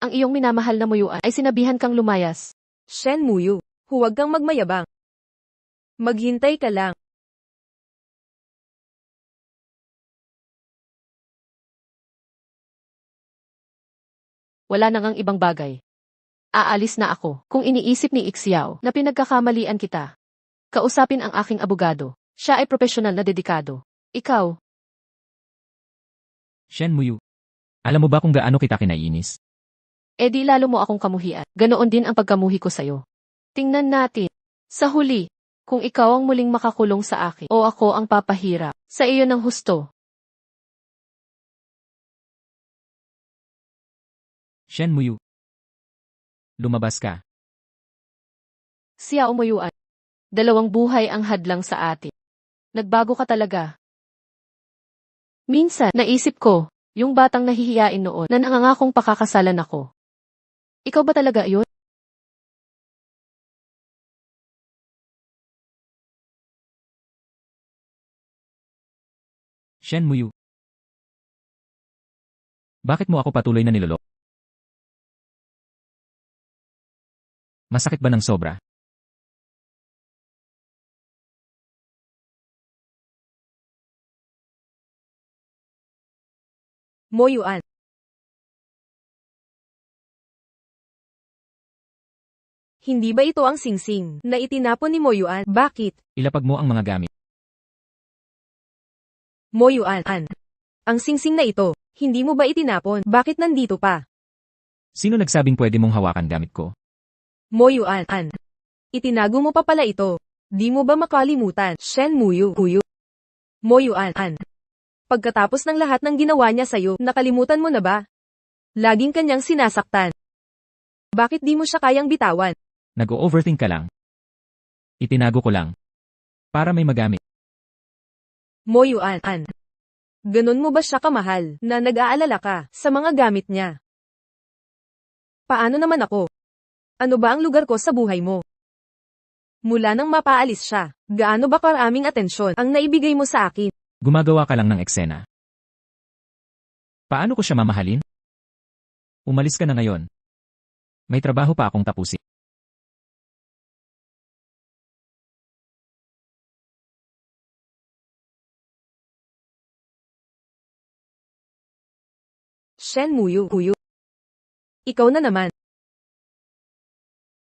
S2: Ang iyong minamahal na Moyuan ay sinabihan kang lumayas.
S3: Shen Muyu, huwag kang magmayabang. Maghintay ka lang.
S2: Wala na ngang ibang bagay. Aalis na ako. Kung iniisip ni Xiao na pinagkakamalian kita, kausapin ang aking abogado. Siya ay profesional na dedikado. Ikaw,
S1: Shen Muyu. Alam mo ba kung gaano kita kinainis?
S2: di lalo mo akong kamuhian. Ganoon din ang pagkamuhi ko sa'yo. Tingnan natin. Sa huli, kung ikaw ang muling makakulong sa akin o ako ang papahirap sa iyo ng husto.
S1: Shen Muyu. Lumabas ka.
S2: Xiao Moyuan. Dalawang buhay ang hadlang sa atin. Nagbago ka talaga. Minsan, naisip ko, yung batang nahihiyain noon na nangangakong pakakasalan ako. Ikaw ba talaga yun?
S1: Shen Muyu. Bakit mo ako patuloy na niloloko? Masakit ba ng sobra?
S3: Moyuan. Hindi ba ito ang singsing na itinapon ni Moyuan? Bakit?
S1: Ilapag mo ang mga gamit.
S3: Moyuan. Ang singsing na ito, hindi mo ba itinapon? Bakit nandito pa?
S1: Sino nagsabing pwede mong hawakan gamit ko?
S3: Moyuan. Itinago mo pa pala ito. Di mo ba makalimutan? Shen Muyu. Moyuan. Pagkatapos ng lahat ng ginawa niya sa'yo, nakalimutan mo na ba? Laging kanyang sinasaktan. Bakit di mo siya kayang bitawan?
S1: Nag-o-overthink ka lang. Itinago ko lang. Para may magamit.
S3: Moyuan. Ganon mo ba siya kamahal na nag-aalala ka sa mga gamit niya? Paano naman ako? Ano ba ang lugar ko sa buhay mo? Mula nang mapaalis siya, gaano ba karaming atensyon ang naibigay mo sa akin?
S1: Gumagawa ka lang ng eksena. Paano ko siya mamahalin? Umalis ka na ngayon. May trabaho pa akong tapusin.
S3: Shen Muyu. Ikaw na naman.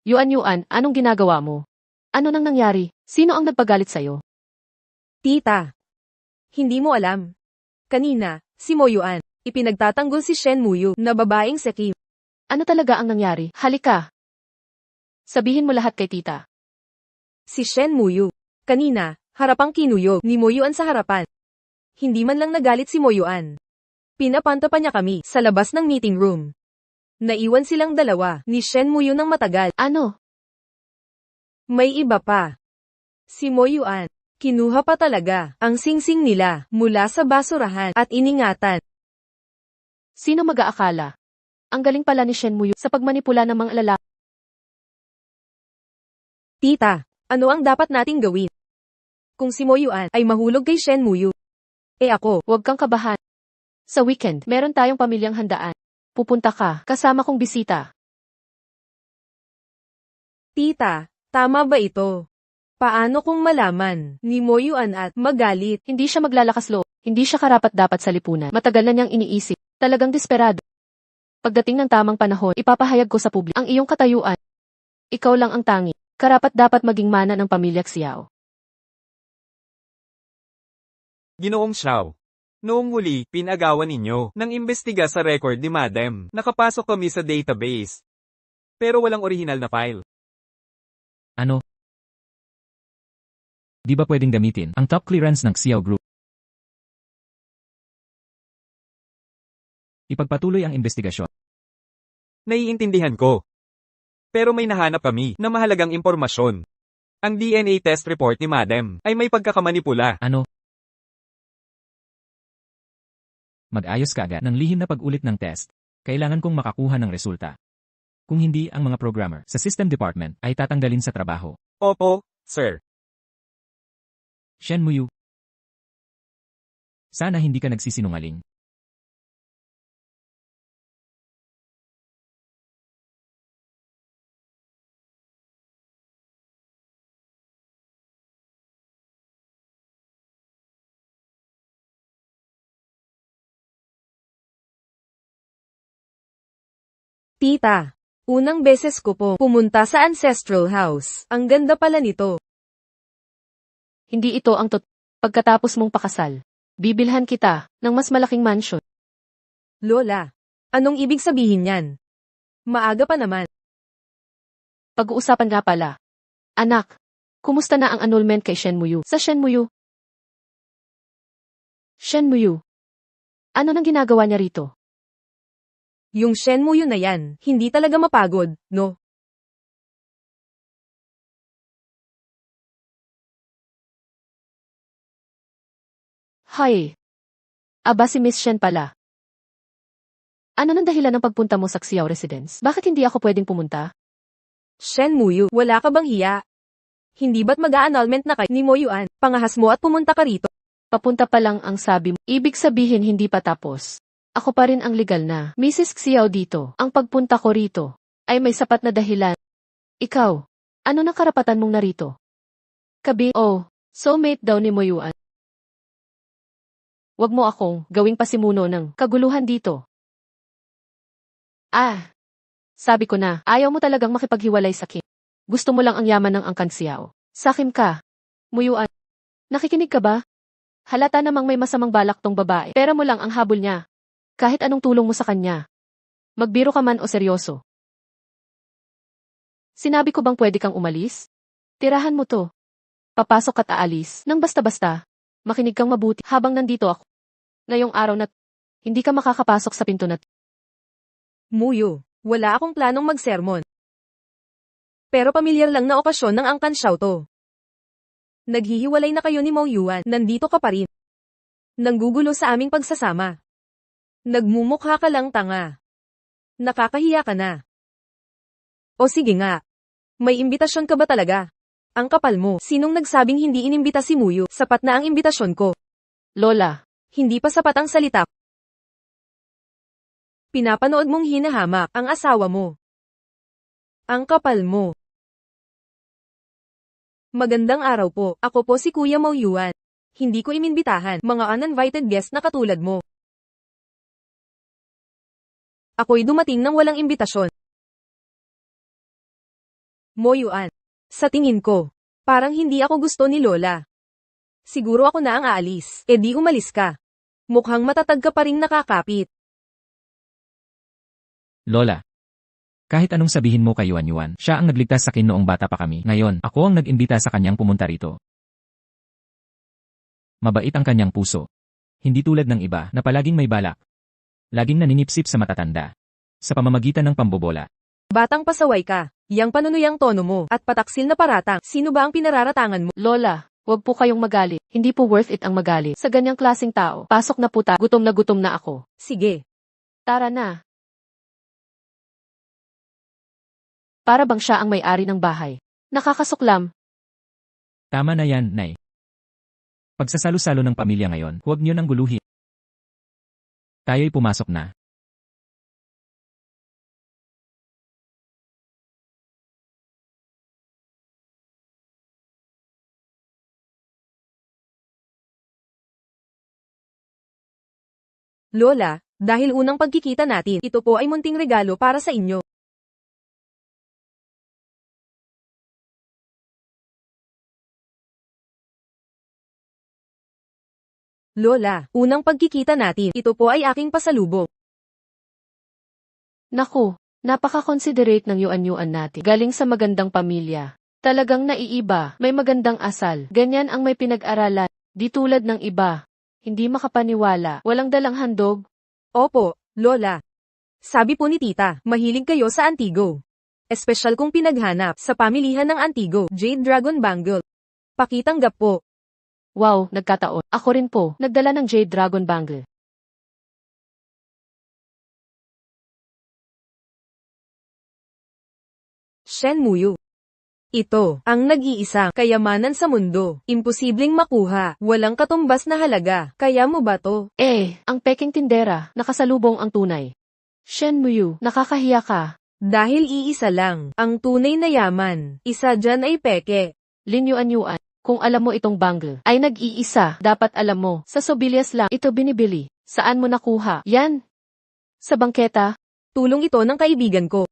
S2: Yuan, anong ginagawa mo? Ano nang nangyari? Sino ang nagpagalit sa'yo?
S3: Tita. Hindi mo alam. Kanina, si Mo Yuan, ipinagtatanggol si Shen Muyu na babaeng seki.
S2: Ano talaga ang nangyari? Halika. Sabihin mo lahat kay tita.
S3: Si Shen Muyu. Kanina, harapang kinuyog ni Mo Yuan sa harapan. Hindi man lang nagalit si Mo Yuan. Pinapanta pa niya kami sa labas ng meeting room. Naiwan silang dalawa ni Shen Muyu ng matagal.
S2: Ano?
S3: May iba pa. Si Mo Yuan, kinuha pa talaga ang singsing nila mula sa basurahan at iningatan.
S2: Sino mag-aakala? Ang galing pala ni Shen Muyu sa pagmanipula ng mga lalaki.
S3: Tita, ano ang dapat nating gawin? Kung si Mo Yuan ay mahulog kay Shen Muyu, ako,
S2: Huwag kang kabahan. Sa weekend, meron tayong pamilyang handaan. Pupunta ka, kasama kong bisita.
S3: Tita, tama ba ito? Paano kung malaman ni Mo Yuan at magalit?
S2: Hindi siya maglalakas loob. Hindi siya karapat-dapat sa lipunan. Matagal na niyang iniisip. Talagang desperado. Pagdating ng tamang panahon, ipapahayag ko sa publiko ang iyong katayuan. Ikaw lang ang tangi. Karapat-dapat maging mana ng pamilya Xiao.
S4: Ginoong Xiao. Noong huli, pinagawan ninyo nang imbestiga sa record ni Madam. Nakapasok kami sa database. Pero walang original na file.
S1: Ano? Di ba pwedeng gamitin ang top clearance ng Xiao Group? Ipagpatuloy ang investigasyon.
S4: Naiintindihan ko. Pero may nahanap kami na mahalagang impormasyon. Ang DNA test report ni Madam ay may pagkakamanipula.
S1: Ano? Mag-ayos ka agad ng lihim na pag-ulit ng test. Kailangan kong makakuha ng resulta. Kung hindi, ang mga programmer sa system department ay tatanggalin sa trabaho.
S4: Opo, sir.
S1: Shen Muyu. Sana hindi ka nagsisinungaling.
S3: Tita, unang beses ko po pumunta sa ancestral house. Ang ganda pala nito.
S2: Hindi ito ang pagkatapos mong pakasal. Bibilhan kita ng mas malaking mansion.
S3: Lola, anong ibig sabihin niyan? Maaga pa naman.
S2: Pag-uusapan nga pala. Anak, kumusta na ang annulment kay Shen Muyu? Sa Shen Muyu? Shen Muyu. Ano nang ginagawa niya rito?
S3: Yung Shen Muyu na yan, hindi talaga mapagod, no?
S2: Hay. Aba si Miss Shen pala. Ano nang dahilan ng pagpunta mo sa Xiao Residence? Bakit hindi ako pwedeng pumunta?
S3: Shen Muyu, wala ka bang hiya? Hindi ba't mag-a-annulment na kay ni Mo Yuan? Pangahas mo at pumunta ka rito.
S2: Papunta pa lang ang sabi mo. Ibig sabihin hindi pa tapos. Ako pa rin ang legal na Mrs. Xiao dito. Ang pagpunta ko rito ay may sapat na dahilan. Ikaw, ano na karapatan mong narito? Soulmate daw ni Mo Yuan. Huwag mo akong gawing pasimuno ng kaguluhan dito. Sabi ko na, ayaw mo talagang makipaghiwalay sa Kim. Gusto mo lang ang yaman ng Angkan Xiao. Sa Kim ka. Mo Yuan. Nakikinig ka ba? Halata namang may masamang balak tong babae. Pera mo lang ang habol niya. Kahit anong tulong mo sa kanya. Magbiro ka man o seryoso. Sinabi ko bang pwede kang umalis? Tirahan mo to. Papasok at aalis, nang basta-basta. Makinig kang mabuti habang nandito ako. Ngayong araw na hindi ka makakapasok sa pinto na
S3: Muyu, wala akong planong magsermon. Pero pamilyar lang na okasyon ng Angkan Xiao to. Naghihiwalay na kayo ni Mo Yuan, nandito ka pa rin. Nanggugulo sa aming pagsasama. Nagmumukha ka lang tanga. Nakakahiya ka na. O sige nga. May imbitasyon ka ba talaga? Ang kapal mo. Sinong nagsabing hindi inimbita si Muyu? Sapat na ang imbitasyon ko.
S2: Lola.
S3: Hindi pa sapat ang salita. Pinapanood mong hinahamak ang asawa mo. Ang kapal mo. Magandang araw po. Ako po si Kuya Mo Yuan. Hindi ko inimbitahan mga uninvited guest na katulad mo. Ako'y dumating ng walang imbitasyon. Mo Yuan. Sa tingin ko, parang hindi ako gusto ni Lola. Siguro ako na ang aalis. E di umalis ka. Mukhang matatag ka pa ring nakakapit.
S1: Lola. Kahit anong sabihin mo kay Yuan Yuan, siya ang nagligtas sa akin noong bata pa kami. Ngayon, ako ang nag-imbita sa kanyang pumunta rito. Mabait ang kanyang puso. Hindi tulad ng iba na palaging may balak. Laging naninipsip sa matatanda. Sa pamamagitan ng pambobola.
S3: Batang pasaway ka. Yang panunuyang tono mo at pataksil na paratang. Sino ba ang pinararatangan mo?
S2: Lola, wag po kayong magalit. Hindi po worth it ang magalit. Sa ganyang klaseng tao, pasok na po tayo. Gutom na ako.
S3: Sige.
S2: Tara na. Para bang siya ang may-ari ng bahay. Nakakasuklam.
S1: Tama na yan, Nay. Pagsasalo-salo ng pamilya ngayon, huwag niyo nang guluhin. Tayo'y pumasok na.
S3: Lola, dahil unang pagkikita natin, ito po ay munting regalo para sa inyo. Lola, unang pagkikita natin, ito po ay aking pasalubong.
S2: Naku, napaka-considerate ng Yuan-Yuan natin. Galing sa magandang pamilya. Talagang naiiba, may magandang asal. Ganyan ang may pinag-aralan. Di tulad ng iba. Hindi makapaniwala, walang dalang handog.
S3: Opo, Lola. Sabi po ni Tita, mahilig kayo sa Antigo. Espesyal kong pinaghanap sa pamilihan ng Antigo, Jade Dragon Bangle. Pakitanggap po.
S2: Wow, nagkataon. Ako rin po, nagdala ng Jade Dragon Bangle.
S3: Shen Muyu. Ito, ang nag-iisang kayamanan sa mundo. Imposibleng makuha, walang katumbas na halaga. Kaya mo ba to?
S2: Ang peking tindera, nakasalubong ang tunay. Shen Muyu, nakakahiya ka.
S3: Dahil iisa lang, ang tunay na yaman. Isa dyan ay peke.
S2: Lin Yuan-Yuan, kung alam mo itong bangle, ay nag-iisa, dapat alam mo, sa Sobilias lang, ito binibili. Saan mo nakuha? Yan. Sa bangketa.
S3: Tulong ito ng kaibigan ko.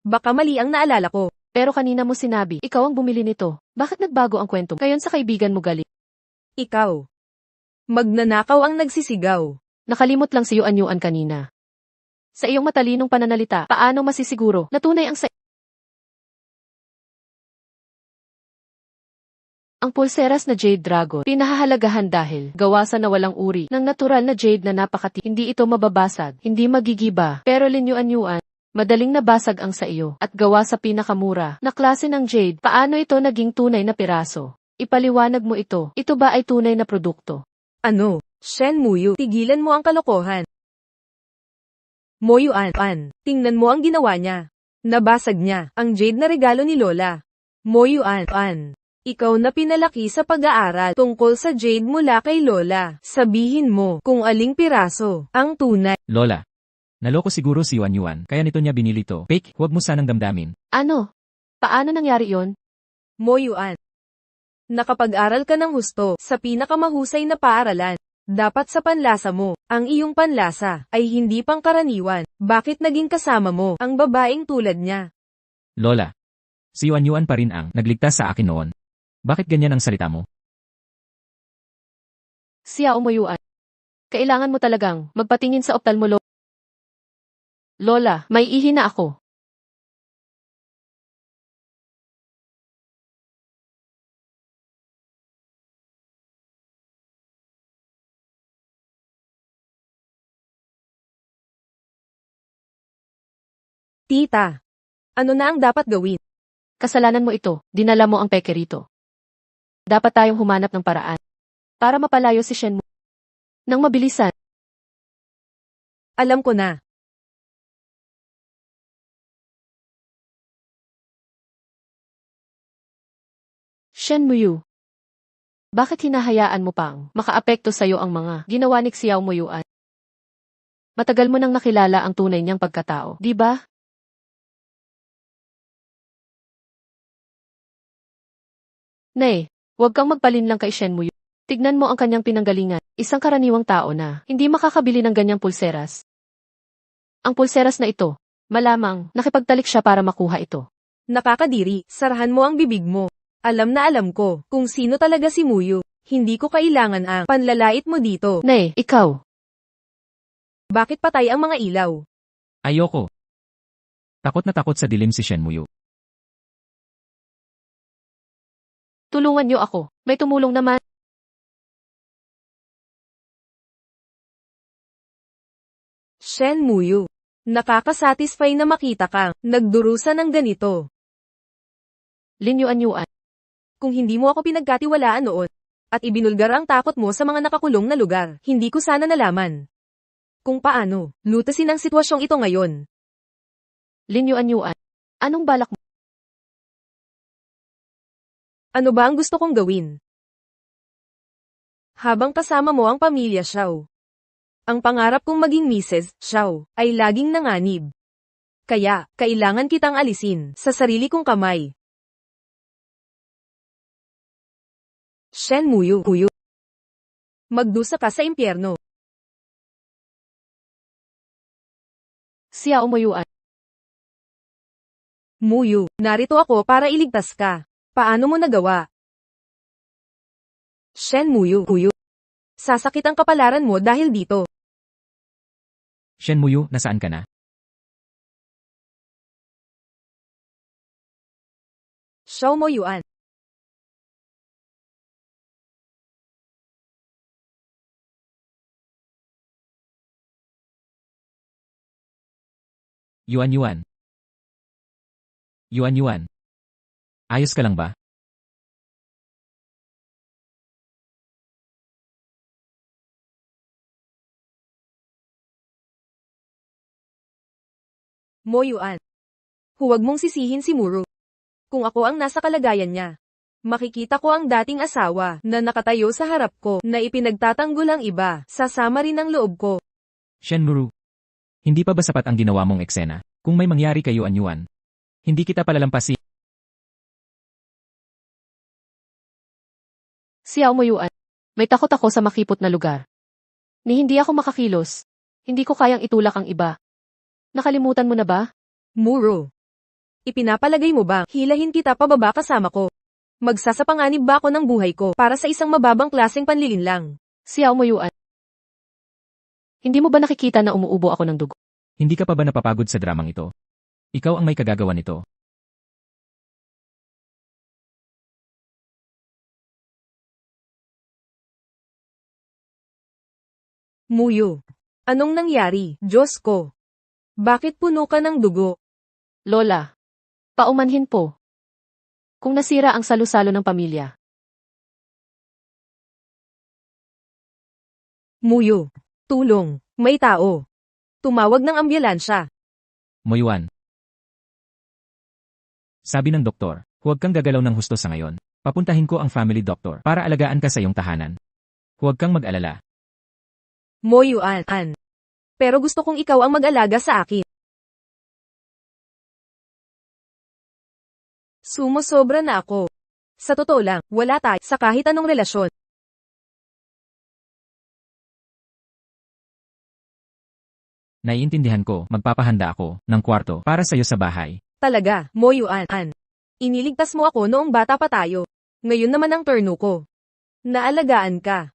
S3: Baka mali ang naalala ko.
S2: Pero kanina mo sinabi, ikaw ang bumili nito. Bakit nagbago ang kwento? Kayon sa kaibigan mo galing.
S3: Ikaw. Magnanakaw ang nagsisigaw.
S2: Nakalimot lang si Yuan-Yuan kanina. Sa iyong matalinong pananalita, paano masisiguro na tunay ang Ang pulseras na Jade Dragon, pinahahalagahan dahil gawa sa nawalang uri ng natural na jade na hindi ito mababasag, hindi magigiba, pero Lin Yuan-Yuan, madaling nabasag ang sa iyo at gawa sa pinakamura na klase ng jade. Paano ito naging tunay na piraso? Ipaliwanag mo ito. Ito ba ay tunay na produkto?
S3: Ano? Shen Muyu, tigilan mo ang kalokohan. Mo Yuan, tingnan mo ang ginawa niya. Nabasag niya ang jade na regalo ni Lola. Mo Yuan, ikaw na pinalaki sa pag-aaral tungkol sa jade mula kay Lola. Sabihin mo kung aling piraso ang tunay.
S1: Lola. Naloko siguro si Yuan Yuan, kaya nito niya binili to. Fake, huwag mo sanang damdamin.
S2: Ano? Paano nangyari yon?
S3: Mo Yuan. Nakapag-aral ka ng husto sa pinakamahusay na paaralan. Dapat sa panlasa mo, ang iyong panlasa ay hindi pangkaraniwan. Bakit naging kasama mo ang babaeng tulad niya?
S1: Lola. Si Yuan Yuan pa rin ang nagligtas sa akin noon. Bakit ganyan ang salita mo?
S2: Siya Yuan. Kailangan mo talagang magpatingin sa optalmolog. Lola, may ihi na ako.
S3: Tita, ano na ang dapat gawin?
S2: Kasalanan mo ito, dinala mo ang peke rito. Dapat tayong humanap ng paraan para mapalayo si Shen Muyu nang mabilisan.
S3: Alam ko na.
S2: Shen Muyu, bakit hinahayaan mo pang makaapekto sa iyo ang mga ginawa ni Xiao Muyuan? Matagal mo nang nakilala ang tunay niyang pagkatao, di ba? Nay, huwag kang magpalinlang kay Shen Muyu. Tignan mo ang kanyang pinanggalingan, isang karaniwang tao na hindi makakabili ng ganyang pulseras. Ang pulseras na ito. Malamang, nakipagtalik siya para makuha ito.
S3: Nakakadiri, sarahan mo ang bibig mo. Alam na alam ko kung sino talaga si Muyu. Hindi ko kailangan ang panlalait mo dito.
S2: Nay, ikaw.
S3: Bakit patay ang mga ilaw?
S1: Ayoko. Takot na takot sa dilim si Shenmue.
S2: Tulungan niyo ako. May tumulong naman.
S3: Shenmue. Nakakasatisfy na makita kang nagdurusa ng ganito.
S2: Linyuan-yuan.
S3: Kung hindi mo ako pinagkatiwalaan noon, at ibinulgar ang takot mo sa mga nakakulong na lugar, hindi ko sana nalaman kung paano lutasin ang sitwasyong ito ngayon.
S2: Linyuan-yuan. Anong balak mo?
S3: Ano ba ang gusto kong gawin? Habang kasama mo ang pamilya Xiao. Ang pangarap kong maging Mrs. Xiao ay laging nanganib. Kaya, kailangan kitang alisin sa sarili kong kamay. Shenmue. Magdusa ka sa impyerno.
S2: Xiao Muyuan.
S3: Muyu, narito ako para iligtas ka. Paano mo nagawa? Shenmue. Sasakit ang kapalaran mo dahil dito.
S1: Shenmue, nasaan ka na?
S3: Xiao Moyuan.
S1: Yuan. Yuan. Ayos ka lang ba?
S3: Moyuan. Huwag mong sisihin si Muru. Kung ako ang nasa kalagayan niya, makikita ko ang dating asawa na nakatayo sa harap ko na ipinagtatanggol ang iba, sasama rin ang loob ko.
S1: Shenmue. Hindi pa ba sapat ang ginawa mong eksena? Kung may mangyari kay Yuan, hindi kita palalampasin.
S2: Xiao Muyuan. May takot ako sa makipot na lugar. Ni hindi ako makakilos. Hindi ko kayang itulak ang iba. Nakalimutan mo na ba?
S3: Muru. Ipinapalagay mo ba, hilahin kita pababa kasama ko? Magsasapanganib ba ako ng buhay ko para sa isang mababang klaseng panlilinlang?
S2: Xiao Muyuan. Hindi mo ba nakikita na umuubo ako ng dugo?
S1: Hindi ka pa ba napapagod sa dramang ito? Ikaw ang may kagagawa nito.
S3: Muyu. Anong nangyari, Diyos ko? Bakit puno ka ng dugo?
S2: Lola. Paumanhin po. Kung nasira ang salu-salo ng pamilya.
S3: Muyu. Tulong. May tao. Tumawag ng ambulansya.
S1: Moyuan. Sabi ng doktor, huwag kang gagalaw ng husto sa ngayon. Papuntahin ko ang family doctor para alagaan ka sa iyong tahanan. Huwag kang mag-alala.
S3: Moyuan. Pero gusto kong ikaw ang mag-alaga sa akin. Sumosobra na ako. Sa totoo lang, wala tayo sa kahit anong relasyon.
S1: Naiintindihan ko, magpapahanda ako ng kwarto para sa iyo sa bahay.
S3: Talaga, Moyuan. Iniligtas mo ako noong bata pa tayo. Ngayon naman ang turno ko. Naalagaan ka.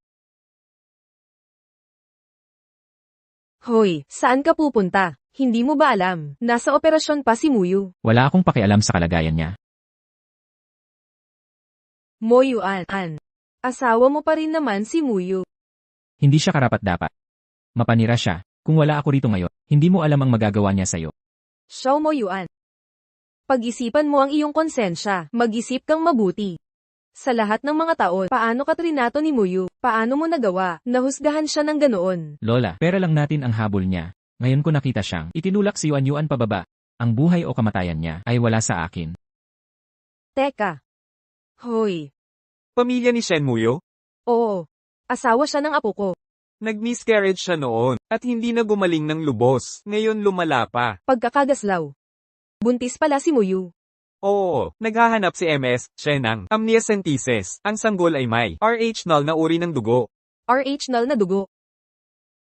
S3: Hoy, saan ka pupunta? Hindi mo ba alam? Nasa operasyon pa si Muyu.
S1: Wala akong pakialam sa kalagayan niya.
S3: Moyuan. Asawa mo pa rin naman si Muyu.
S1: Hindi siya karapat-dapat. Mapanira siya. Kung wala ako rito ngayon, hindi mo alam ang magagawa niya sa'yo.
S3: Xiao Moyuan. Pag-isipan mo ang iyong konsensya, mag-isip kang mabuti. Sa lahat ng mga taon, paano ka trinato ni Muyu? Paano mo nagawa? Nahusgahan siya ng ganoon.
S1: Lola, pera lang natin ang habol niya. Ngayon ko nakita siyang itinulak si Yuan pababa. Ang buhay o kamatayan niya ay wala sa akin.
S3: Teka. Hoy.
S4: Pamilya ni Shenmue?
S3: Oo. Asawa siya ng apo ko.
S4: Nag-miscarriage siya noon, at hindi na gumaling ng lubos. Ngayon lumala pa.
S3: Pagkakagaslaw. Buntis pala si Muyu.
S4: Oo, naghahanap si MS, Shenang, amniocentesis. Ang sanggol ay may RH null na uri ng dugo.
S3: RH null na dugo.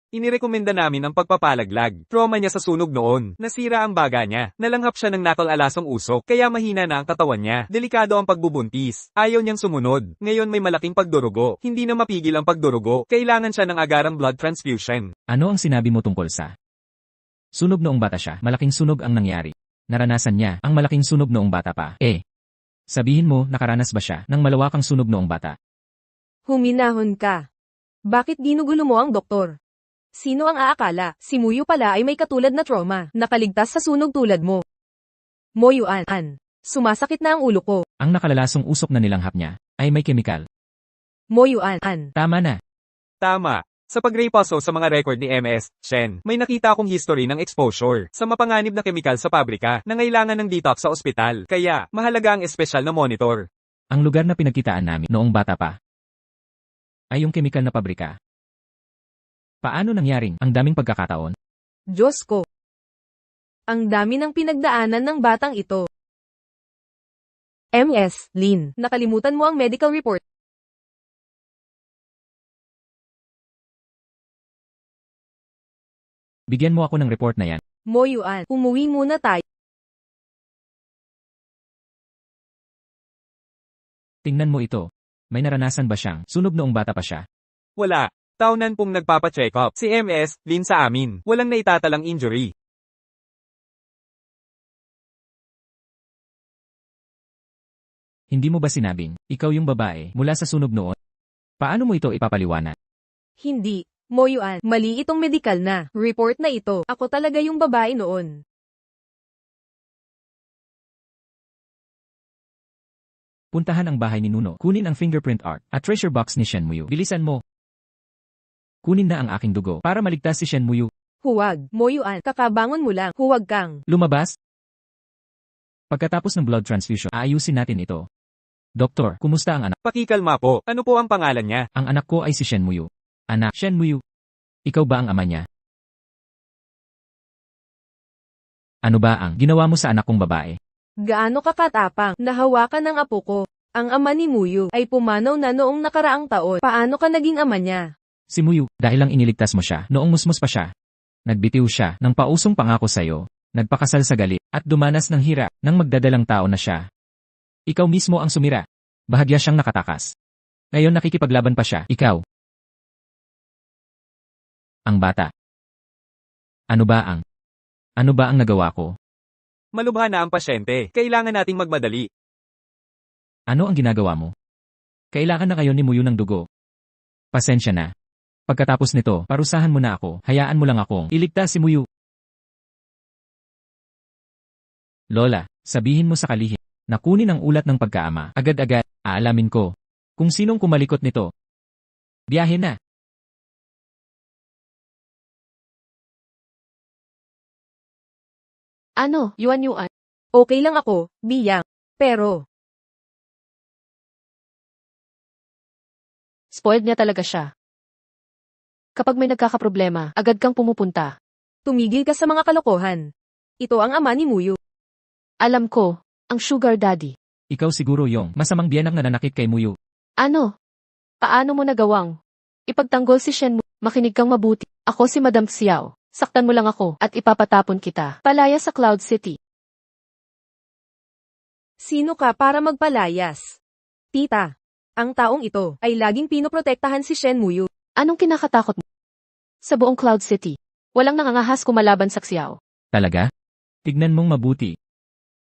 S4: Inirekomenda namin ang pagpapalaglag. Trauma niya sa sunog noon. Nasira ang baga niya. Nalanghap siya ng nakal-alasong usok, kaya mahina na ang katawan niya. Delikado ang pagbubuntis. Ayaw niyang sumunod. Ngayon may malaking pagdurugo. Hindi na mapigil ang pagdurugo. Kailangan siya ng agarang blood transfusion.
S1: Ano ang sinabi mo tungkol sa sunog noong bata siya? Malaking sunog ang nangyari. Naranasan niya ang malaking sunog noong bata pa. Sabihin mo, nakaranas ba siya ng malawakang sunog noong bata?
S3: Huminahon ka. Bakit ginugulo mo ang doktor? Sino ang aakala? Si Muyu pala ay may katulad na trauma, nakaligtas sa sunog tulad mo. Moyuan. Sumasakit na ang ulo ko.
S1: Ang nakalalasong usok na nilanghap niya ay may kemikal.
S3: Moyuan.
S1: Tama na.
S4: Tama. Sa pag-repaso sa mga record ni MS Chen, may nakita akong history ng exposure sa mapanganib na kemikal sa pabrika na ngailangan ng detox sa ospital. Kaya, mahalaga ang espesyal na monitor.
S1: Ang lugar na pinagkitaan namin noong bata pa ay yung kemikal na pabrika. Paano nangyaring ang daming pagkakataon?
S3: Diyos ko. Ang dami ng pinagdaanan ng batang ito. MS, Lin, nakalimutan mo ang medical report.
S1: Bigyan mo ako ng report na yan.
S3: Moyuan, umuwi muna tayo.
S1: Tingnan mo ito. May naranasan ba siyang sunog noong bata pa siya?
S4: Wala. Taunan pong nagpapa-check up si MS Lin sa amin. Walang naitatalang injury.
S1: Hindi mo ba sinabing, ikaw yung babae mula sa sunog noon? Paano mo ito ipapaliwanag?
S3: Hindi. Moyuan, mali itong medical na report na ito. Ako talaga yung babae noon.
S1: Puntahan ang bahay ni Nuno. Kunin ang fingerprint art at treasure box ni Shen Muyu. Bilisan mo. Kunin na ang aking dugo para maligtas si Shen Muyu.
S3: Huwag, Moyuan, kakabangon mo lang. Huwag kang.
S1: Lumabas? Pagkatapos ng blood transfusion, aayusin natin ito. Doktor, kumusta ang anak?
S4: Pakikalma po. Ano po ang pangalan niya?
S1: Ang anak ko ay si Shen Muyu. Anak, Shen Muyu. Ikaw ba ang ama niya? Ano ba ang ginawa mo sa anak kong babae?
S3: Gaano kakatapang nahawakan ng apo ko? Ang ama ni Muyu ay pumanaw na noong nakaraang taon. Paano ka naging ama niya?
S1: Si Muyu, dahil lang iniligtas mo siya, noong musmus pa siya. Nagbitiw siya ng pausong pangako sa'yo, nagpakasal sa galit, at dumanas ng hira ng magdadalang tao na siya. Ikaw mismo ang sumira. Bahagya siyang nakatakas. Ngayon nakikipaglaban pa siya, ikaw. Ang bata. Ano ba ang nagawa ko?
S4: Malubha na ang pasyente. Kailangan nating magmadali.
S1: Ano ang ginagawa mo? Kailangan na kayo ni Muyu ng dugo. Pasensya na. Pagkatapos nito, parusahan mo na ako. Hayaan mo lang akong iligtas si Muyu. Lola, sabihin mo sa kalihim na kunin ang ulat ng pagkaama. Agad-agad, aalamin ko kung sinong kumalikot nito. Biyahe na.
S2: Ano, Yuan?
S3: Okay lang ako, Biyang. Pero,
S2: Spoiled niya talaga siya. Kapag may nagkakaproblema, agad kang pumupunta.
S3: tumigil ka sa mga kalokohan. Ito ang ama ni Muyu.
S2: Alam ko, ang sugar daddy.
S1: Ikaw siguro yung masamang biyanak na nanakit kay Muyu.
S2: Ano? Paano mo nagawang ipagtanggol si Shen Muyu? Makinig kang mabuti. Ako si Madam Xiao. Saktan mo lang ako at ipapatapon kita. Palaya sa Cloud City.
S3: Sino ka para magpalayas? Tita, ang taong ito ay laging pinoprotektahan si Shen Muyu.
S2: Anong kinakatakot mo? Sa buong Cloud City, walang nangangahas kumalaban sa Xiao.
S1: Talaga? Tignan mong mabuti.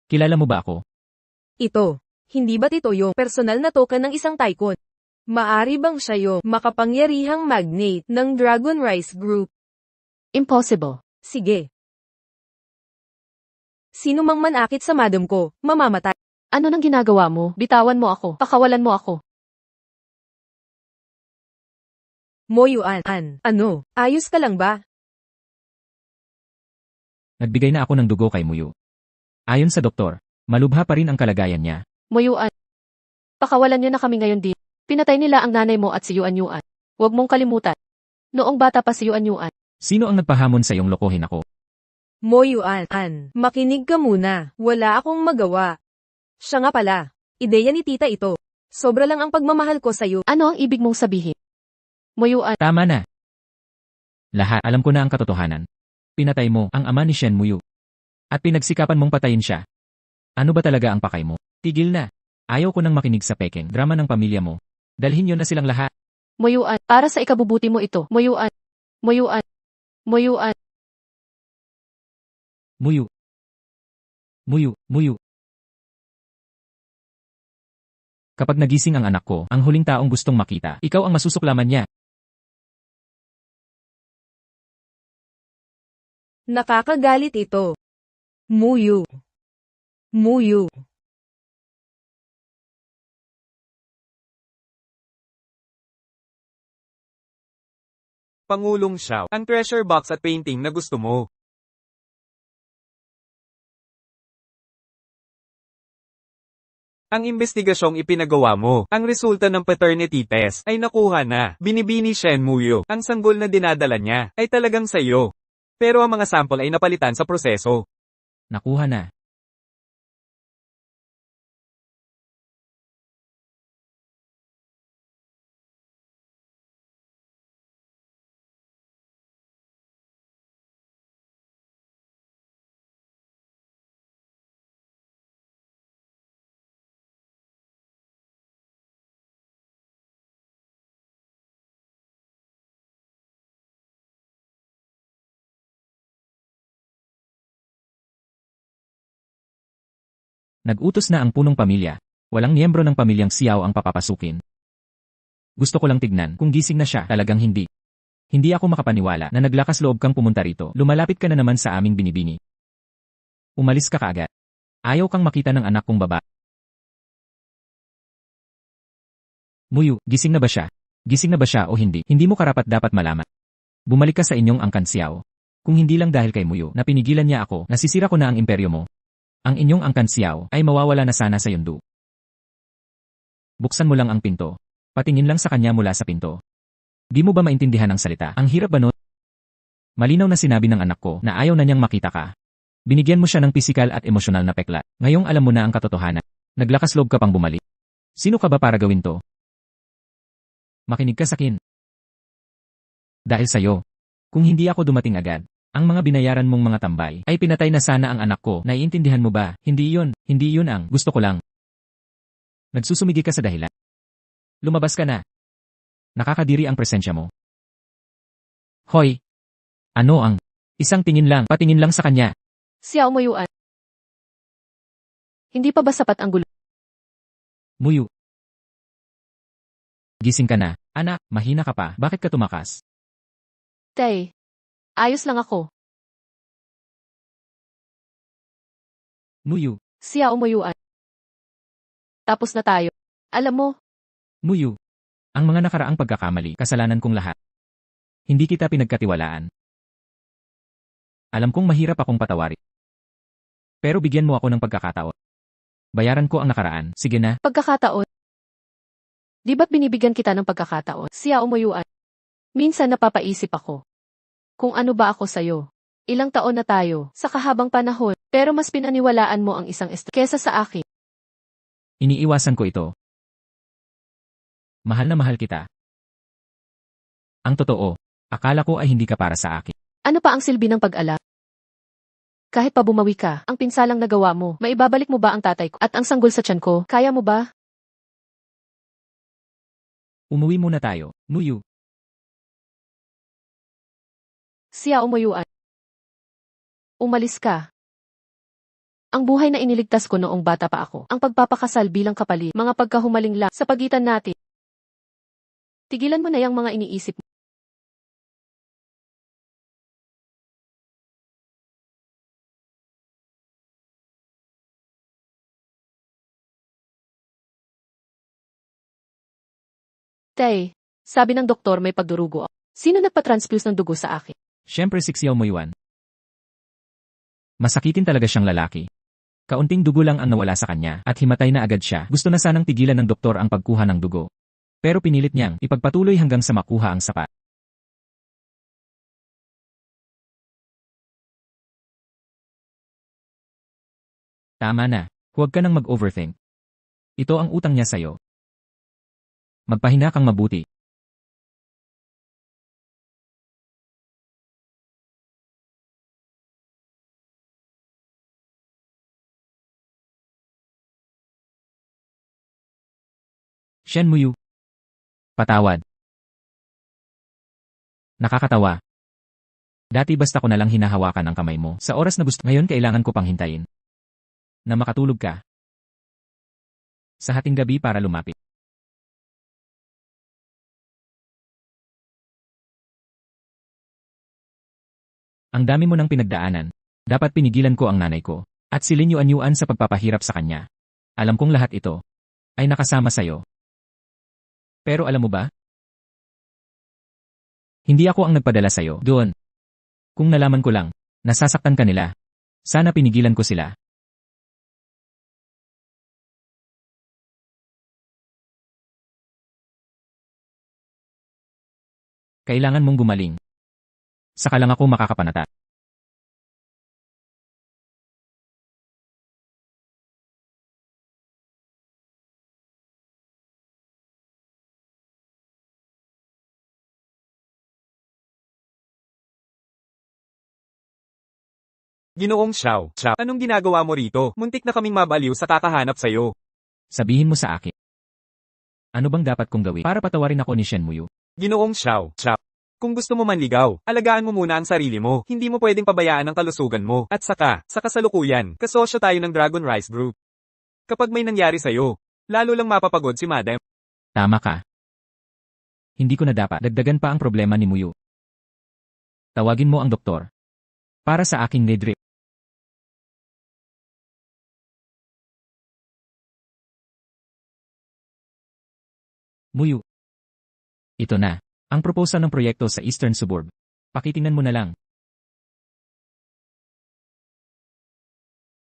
S1: Kilala mo ba ako?
S3: Ito, hindi ba't ito yung personal na token ng isang tycoon? Maari bang siya yung makapangyarihang magnate ng Dragon Rice Group?
S2: Impossible.
S3: Sige. Sino mang manakit sa madam ko, mamamatay.
S2: Ano nang ginagawa mo? Bitawan mo ako. Pakawalan mo ako.
S3: Moyuan, ano, ayos ka lang ba?
S1: Nagbigay na ako ng dugo kay Muyu. Ayon sa doktor, malubha pa rin ang kalagayan niya.
S2: Moyuan. Pakawalan niyo na kami ngayon din. Pinatay nila ang nanay mo at si Yuan. Huwag mong kalimutan. Noong bata pa si Yuan.
S1: Sino ang nagpahamon sa iyong lokohin ako?
S3: Moyuan, makinig ka muna. Wala akong magawa. Siya nga pala. Ideya ni tita ito. Sobra lang ang pagmamahal ko sa'yo.
S2: Ano ang ibig mong sabihin? Moyuan.
S1: Tama na. Lahat, alam ko na ang katotohanan. Pinatay mo ang ama ni Shen Muyu. At pinagsikapan mong patayin siya. Ano ba talaga ang pakay mo? Tigil na. Ayaw ko nang makinig sa pekeng drama ng pamilya mo. Dalhin yun na silang lahat.
S2: Muyuan, para sa ikabubuti mo ito. Muyuan. Muyuan. Muyuan.
S1: Muyu. Muyu, Muyu. Kapag nagising ang anak ko, ang huling taong gustong makita, ikaw ang masusuklaman niya.
S3: Nakakagalit ito. Muyu. Muyu.
S4: Pangulong Xiao, ang treasure box at painting na gusto mo. Ang investigasyong ipinagawa mo, ang resulta ng paternity test, ay nakuha na. Binibini Shen Muyo, ang sanggol na dinadala niya, ay talagang sayo. Pero ang mga sample ay napalitan sa proseso.
S1: Nakuha na. Nag-utos na ang punong pamilya. Walang miyembro ng pamilyang Xiao ang papapasukin. Gusto ko lang tignan kung gising na siya, talagang hindi. Hindi ako makapaniwala na naglakas loob kang pumunta rito. Lumalapit ka na naman sa aming binibini. Umalis ka kaagad. Ayaw kang makita ng anak kong baba. Muyu, gising na ba siya? Gising na ba siya o hindi? Hindi mo karapat dapat malaman. Bumalik ka sa inyong angkan Xiao. Kung hindi lang dahil kay Muyu na pinigilan niya ako, nasisira ko na ang imperyo mo. Ang inyong angkan Xiao ay mawawala na sana sa yundo. Buksan mo lang ang pinto. Patingin lang sa kanya mula sa pinto. Di mo ba maintindihan ang salita? Ang hirap ba nun? Malinaw na sinabi ng anak ko na ayaw na niyang makita ka. Binigyan mo siya ng pisikal at emosyonal na peklat. Ngayong alam mo na ang katotohanan. Naglakas loob ka pang bumalik. Sino ka ba para gawin to? Makinig ka sa akin. Dahil sa'yo. Kung hindi ako dumating agad, ang mga binayaran mong mga tambay ay pinatay na sana ang anak ko. Naiintindihan mo ba? Hindi yun ang gusto ko lang. Nagsusumigi ka sa dahilan. Lumabas ka na. Nakakadiri ang presensya mo. Hoy! Ano ang? Isang tingin lang, patingin lang sa kanya.
S2: Xiao Muyuan. Hindi pa ba sapat ang gulo?
S1: Muyu. Gising ka na. Anak, mahina ka pa. Bakit ka tumakas?
S2: Tay. Ayos lang ako.
S1: Muyu.
S2: Xiao Muyuan. Tapos na tayo. Alam mo,
S1: Muyu. Ang mga nakaraang pagkakamali, kasalanan kong lahat. Hindi kita pinagkatiwalaan. Alam kong mahirap akong patawarin. Pero bigyan mo ako ng pagkakataon. Bayaran ko ang nakaraan, sige na.
S2: pagkakataon. Di ba't binibigyan kita ng pagkakataon? Xiao Muyuan. Minsan napapaisip ako. Kung ano ba ako sa'yo? Ilang taon na tayo, sa kahabang panahon, pero mas pinaniwalaan mo ang isang kesa sa akin.
S1: Iniiwasan ko ito. Mahal na mahal kita. Ang totoo, akala ko ay hindi ka para sa akin.
S2: Ano pa ang silbi ng pag-alala? Kahit pa bumawi ka, ang pinsalang nagawa mo, maibabalik mo ba ang tatay ko at ang sanggol sa tiyan ko? Kaya mo ba?
S1: Umuwi muna tayo, Muyu.
S2: Xiao Muyuan. Umalis ka. Ang buhay na iniligtas ko noong bata pa ako, ang pagpapakasal bilang kapalit, mga pagkahumaling lang sa pagitan natin. Tigilan mo na yung mga iniisip mo. Tay, sabi ng doktor may pagdurugo ako. Sino nagpa-transfuse ng dugo sa akin?
S1: Siyempre si Xiao Muyuan. Masakitin talaga siyang lalaki. Kaunting dugo lang ang nawala sa kanya at himatay na agad siya. Gusto na sanang tigilan ng doktor ang pagkuha ng dugo. Pero pinilit niyang ipagpatuloy hanggang sa makuha ang sapat. Tama na, huwag ka nang mag-overthink. Ito ang utang niya sa'yo. Magpahinga kang mabuti. Shenmue. Patawad. Nakakatawa. Dati basta ko nalang hinahawakan ang kamay mo. Sa oras na gusto, ngayon kailangan ko pang hintayin. Na makatulog ka. Sa hating gabi para lumapit. Ang dami mo ng pinagdaanan. Dapat pinigilan ko ang nanay ko. At silinyu-anyuan sa pagpapahirap sa kanya. Alam kong lahat ito ay nakasama sa'yo. Pero alam mo ba? Hindi ako ang nagpadala sa'yo doon. Kung nalaman ko lang, nasasaktan ka nila. Sana pinigilan ko sila. Kailangan mong gumaling. Saka lang ako makakapanata.
S4: Ginoong Xiao, anong ginagawa mo rito? Muntik na kaming mabaliw sa kakahanap sa'yo.
S1: Sabihin mo sa akin. Ano bang dapat kong gawin para patawarin ako ni Shenmue?
S4: Ginoong Xiao, kung gusto mo manligaw, alagaan mo muna ang sarili mo. Hindi mo pwedeng pabayaan ang kalusugan mo. At sa kasalukuyan, kasosyo tayo ng Dragon Rice Group. Kapag may nangyari sa'yo, lalo lang mapapagod si Madam.
S1: Tama ka. Hindi ko na dapat dagdagan pa ang problema ni Muyu. Tawagin mo ang doktor. Para sa aking nedrip. Muyu. Ito na. Ang proposal ng proyekto sa Eastern Suburb. Pakitingnan mo na lang.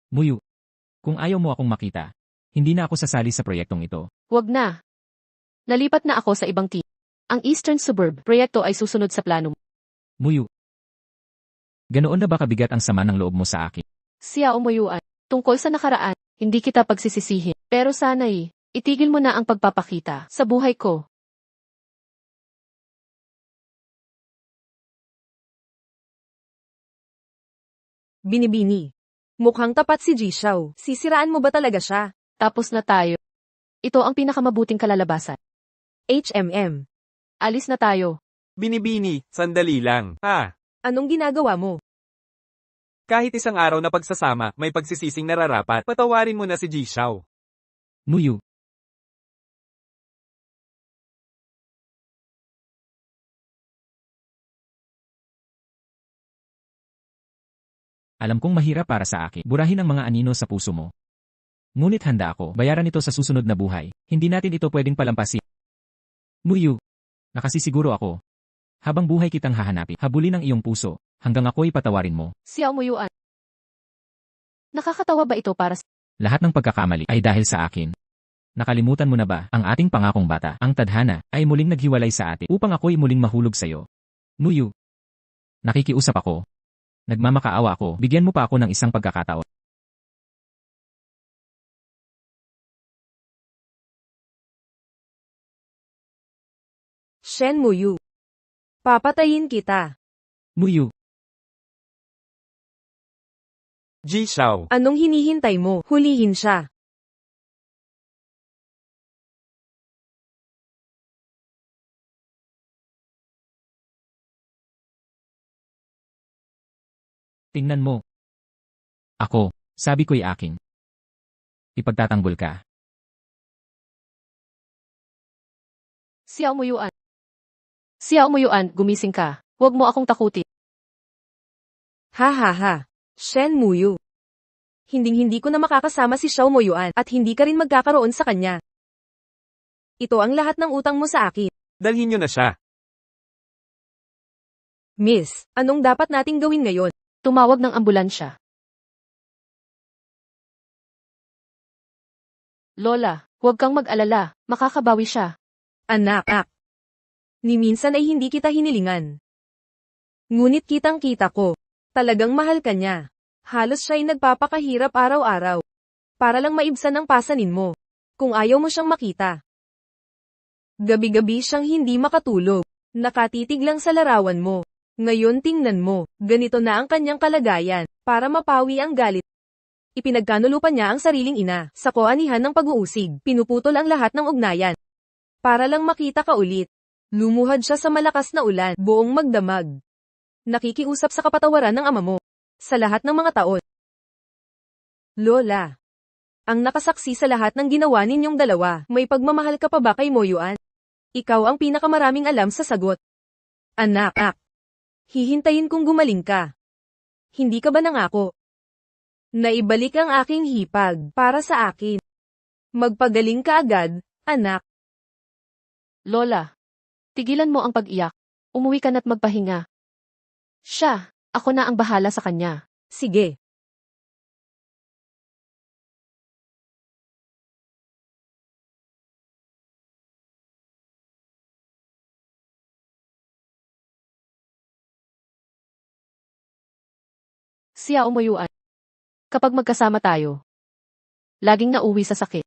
S1: Muyu. Kung ayaw mo akong makita, hindi na ako sasali sa proyektong ito.
S2: Wag na. Nalipat na ako sa ibang team. Ang Eastern Suburb proyekto ay susunod sa plano mo.
S1: Muyu. Ganoon na ba kabigat ang sama ng loob mo sa akin?
S2: Xiao Muyuan, tungkol sa nakaraan, hindi kita pagsisisihin. Pero sana'y, itigil mo na ang pagpapakita sa buhay ko.
S3: Binibini. Mukhang tapat si Ji Xiao. Sisiraan mo ba talaga siya?
S2: Tapos na tayo. Ito ang pinakamabuting kalalabasan.
S3: HMM.
S2: Alis na tayo.
S4: Binibini, sandali lang.
S3: Anong ginagawa mo?
S4: Kahit isang araw na pagsasama, may pagsisising nararapat, patawarin mo na si Ji Xiao.
S1: Muyu. Alam kong mahirap para sa akin. Burahin ang mga anino sa puso mo. Ngunit handa ako, bayaran ito sa susunod na buhay. Hindi natin ito pwedeng palampasin. Muyu. Nakasisiguro ako. Habang buhay kitang hahanapin, habulin ang iyong puso, hanggang ako'y patawarin mo.
S2: Xiao Muyuan. Nakakatawa ba ito para sa...
S1: Lahat ng pagkakamali ay dahil sa akin. Nakalimutan mo na ba, ang ating pangakong bata, ang tadhana, ay muling naghiwalay sa atin upang ako'y muling mahulog sa'yo. Muyu. Nakikiusap ako. Nagmamakaawa ako, bigyan mo pa ako ng isang pagkakataon.
S3: Shenmue. Papatayin kita.
S1: Muyu.
S4: Ji Xiao,
S3: Anong hinihintay mo? Hulihin siya.
S1: Tingnan mo. Ako, sabi ko'y aking. Ipagtatanggol ka.
S2: Xiao Muyuan. Xiao Muyuan, gumising ka. Huwag mo akong takutin.
S3: Ha ha ha. Shenmue. Hinding-hindi ko na makakasama si Xiao Muyuan at hindi ka rin magkakaroon sa kanya. Ito ang lahat ng utang mo sa akin.
S4: dalhin niyo na siya.
S3: Miss, anong dapat nating gawin ngayon?
S2: Tumawag ng ambulansya. Lola, huwag kang mag-alala. Makakabawi siya.
S3: Anak. Ni minsan ay hindi kita hinilingan. Ngunit kitang-kita ko. Talagang mahal ka niya. Halos siya'y nagpapakahirap araw-araw. Para lang maibsan ang pasanin mo. Kung ayaw mo siyang makita. Gabi-gabi siyang hindi makatulog. Nakatitig lang sa larawan mo. Ngayon tingnan mo, ganito na ang kanyang kalagayan. Para mapawi ang galit. Ipinagkanulupan niya ang sariling ina. Sa koanihan ng pag-uusig, pinuputol ang lahat ng ugnayan. Para lang makita ka ulit. Lumuhad siya sa malakas na ulan, buong magdamag. Nakikiusap sa kapatawaran ng ama mo. Sa lahat ng mga taon. Lola. Ang nakasaksi sa lahat ng ginawa ninyong dalawa, may pagmamahal ka pa ba kay Moyuan? Ikaw ang pinakamaraming alam sa sagot. Anak. Hihintayin kong gumaling ka. Hindi ka ba nangako? Naibalik ang aking hipag, para sa akin. Magpagaling ka agad, anak.
S2: Lola, tigilan mo ang pag-iyak. Umuwi ka na't magpahinga. Siya, ako na ang bahala sa kanya.
S3: Sige.
S2: Siya umuyuan. Kapag magkasama tayo, laging nauwi sa sakit.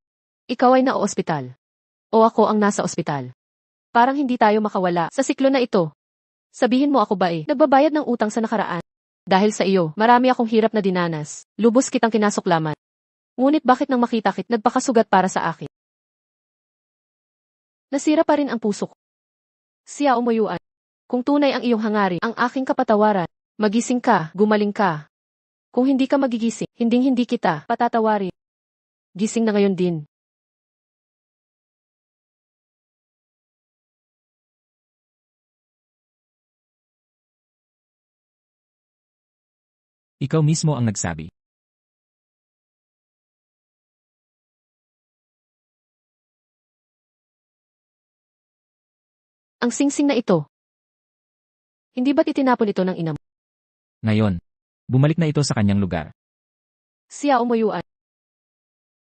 S2: Ikaw ay na-ospital. O ako ang nasa ospital. Parang hindi tayo makawala sa siklo na ito. Sabihin mo ako ba nagbabayad ng utang sa nakaraan? Dahil sa iyo, marami akong hirap na dinanas. Lubos kitang kinasuklaman. Ngunit bakit nang makita kit nagpakasugat para sa akin? Nasira pa rin ang puso ko. Siya umuyuan. Kung tunay ang iyong hangarin, ang aking kapatawaran, magising ka, gumaling ka. Kung hindi ka magigising, hinding-hindi kita patatawarin. Gising na ngayon din.
S1: Ikaw mismo ang nagsabi.
S2: Ang singsing na ito. Hindi ba't itinapon ito ng ina mo?
S1: Ngayon, bumalik na ito sa kanyang lugar.
S2: Siya umuyuan.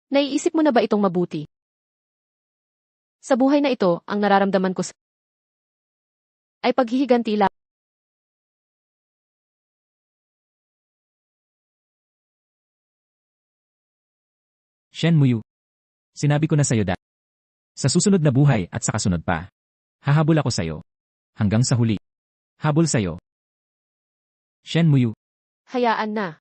S2: Naiisip mo na ba itong mabuti? Sa buhay na ito, ang nararamdaman ko ay paghihiganti lang.
S1: Shen Muyu. Sinabi ko na sa'yo sa susunod na buhay at sa kasunod pa. Hahabol ako sa'yo. Hanggang sa huli. Habol sa'yo. Shen Muyu.
S2: Hayaan na.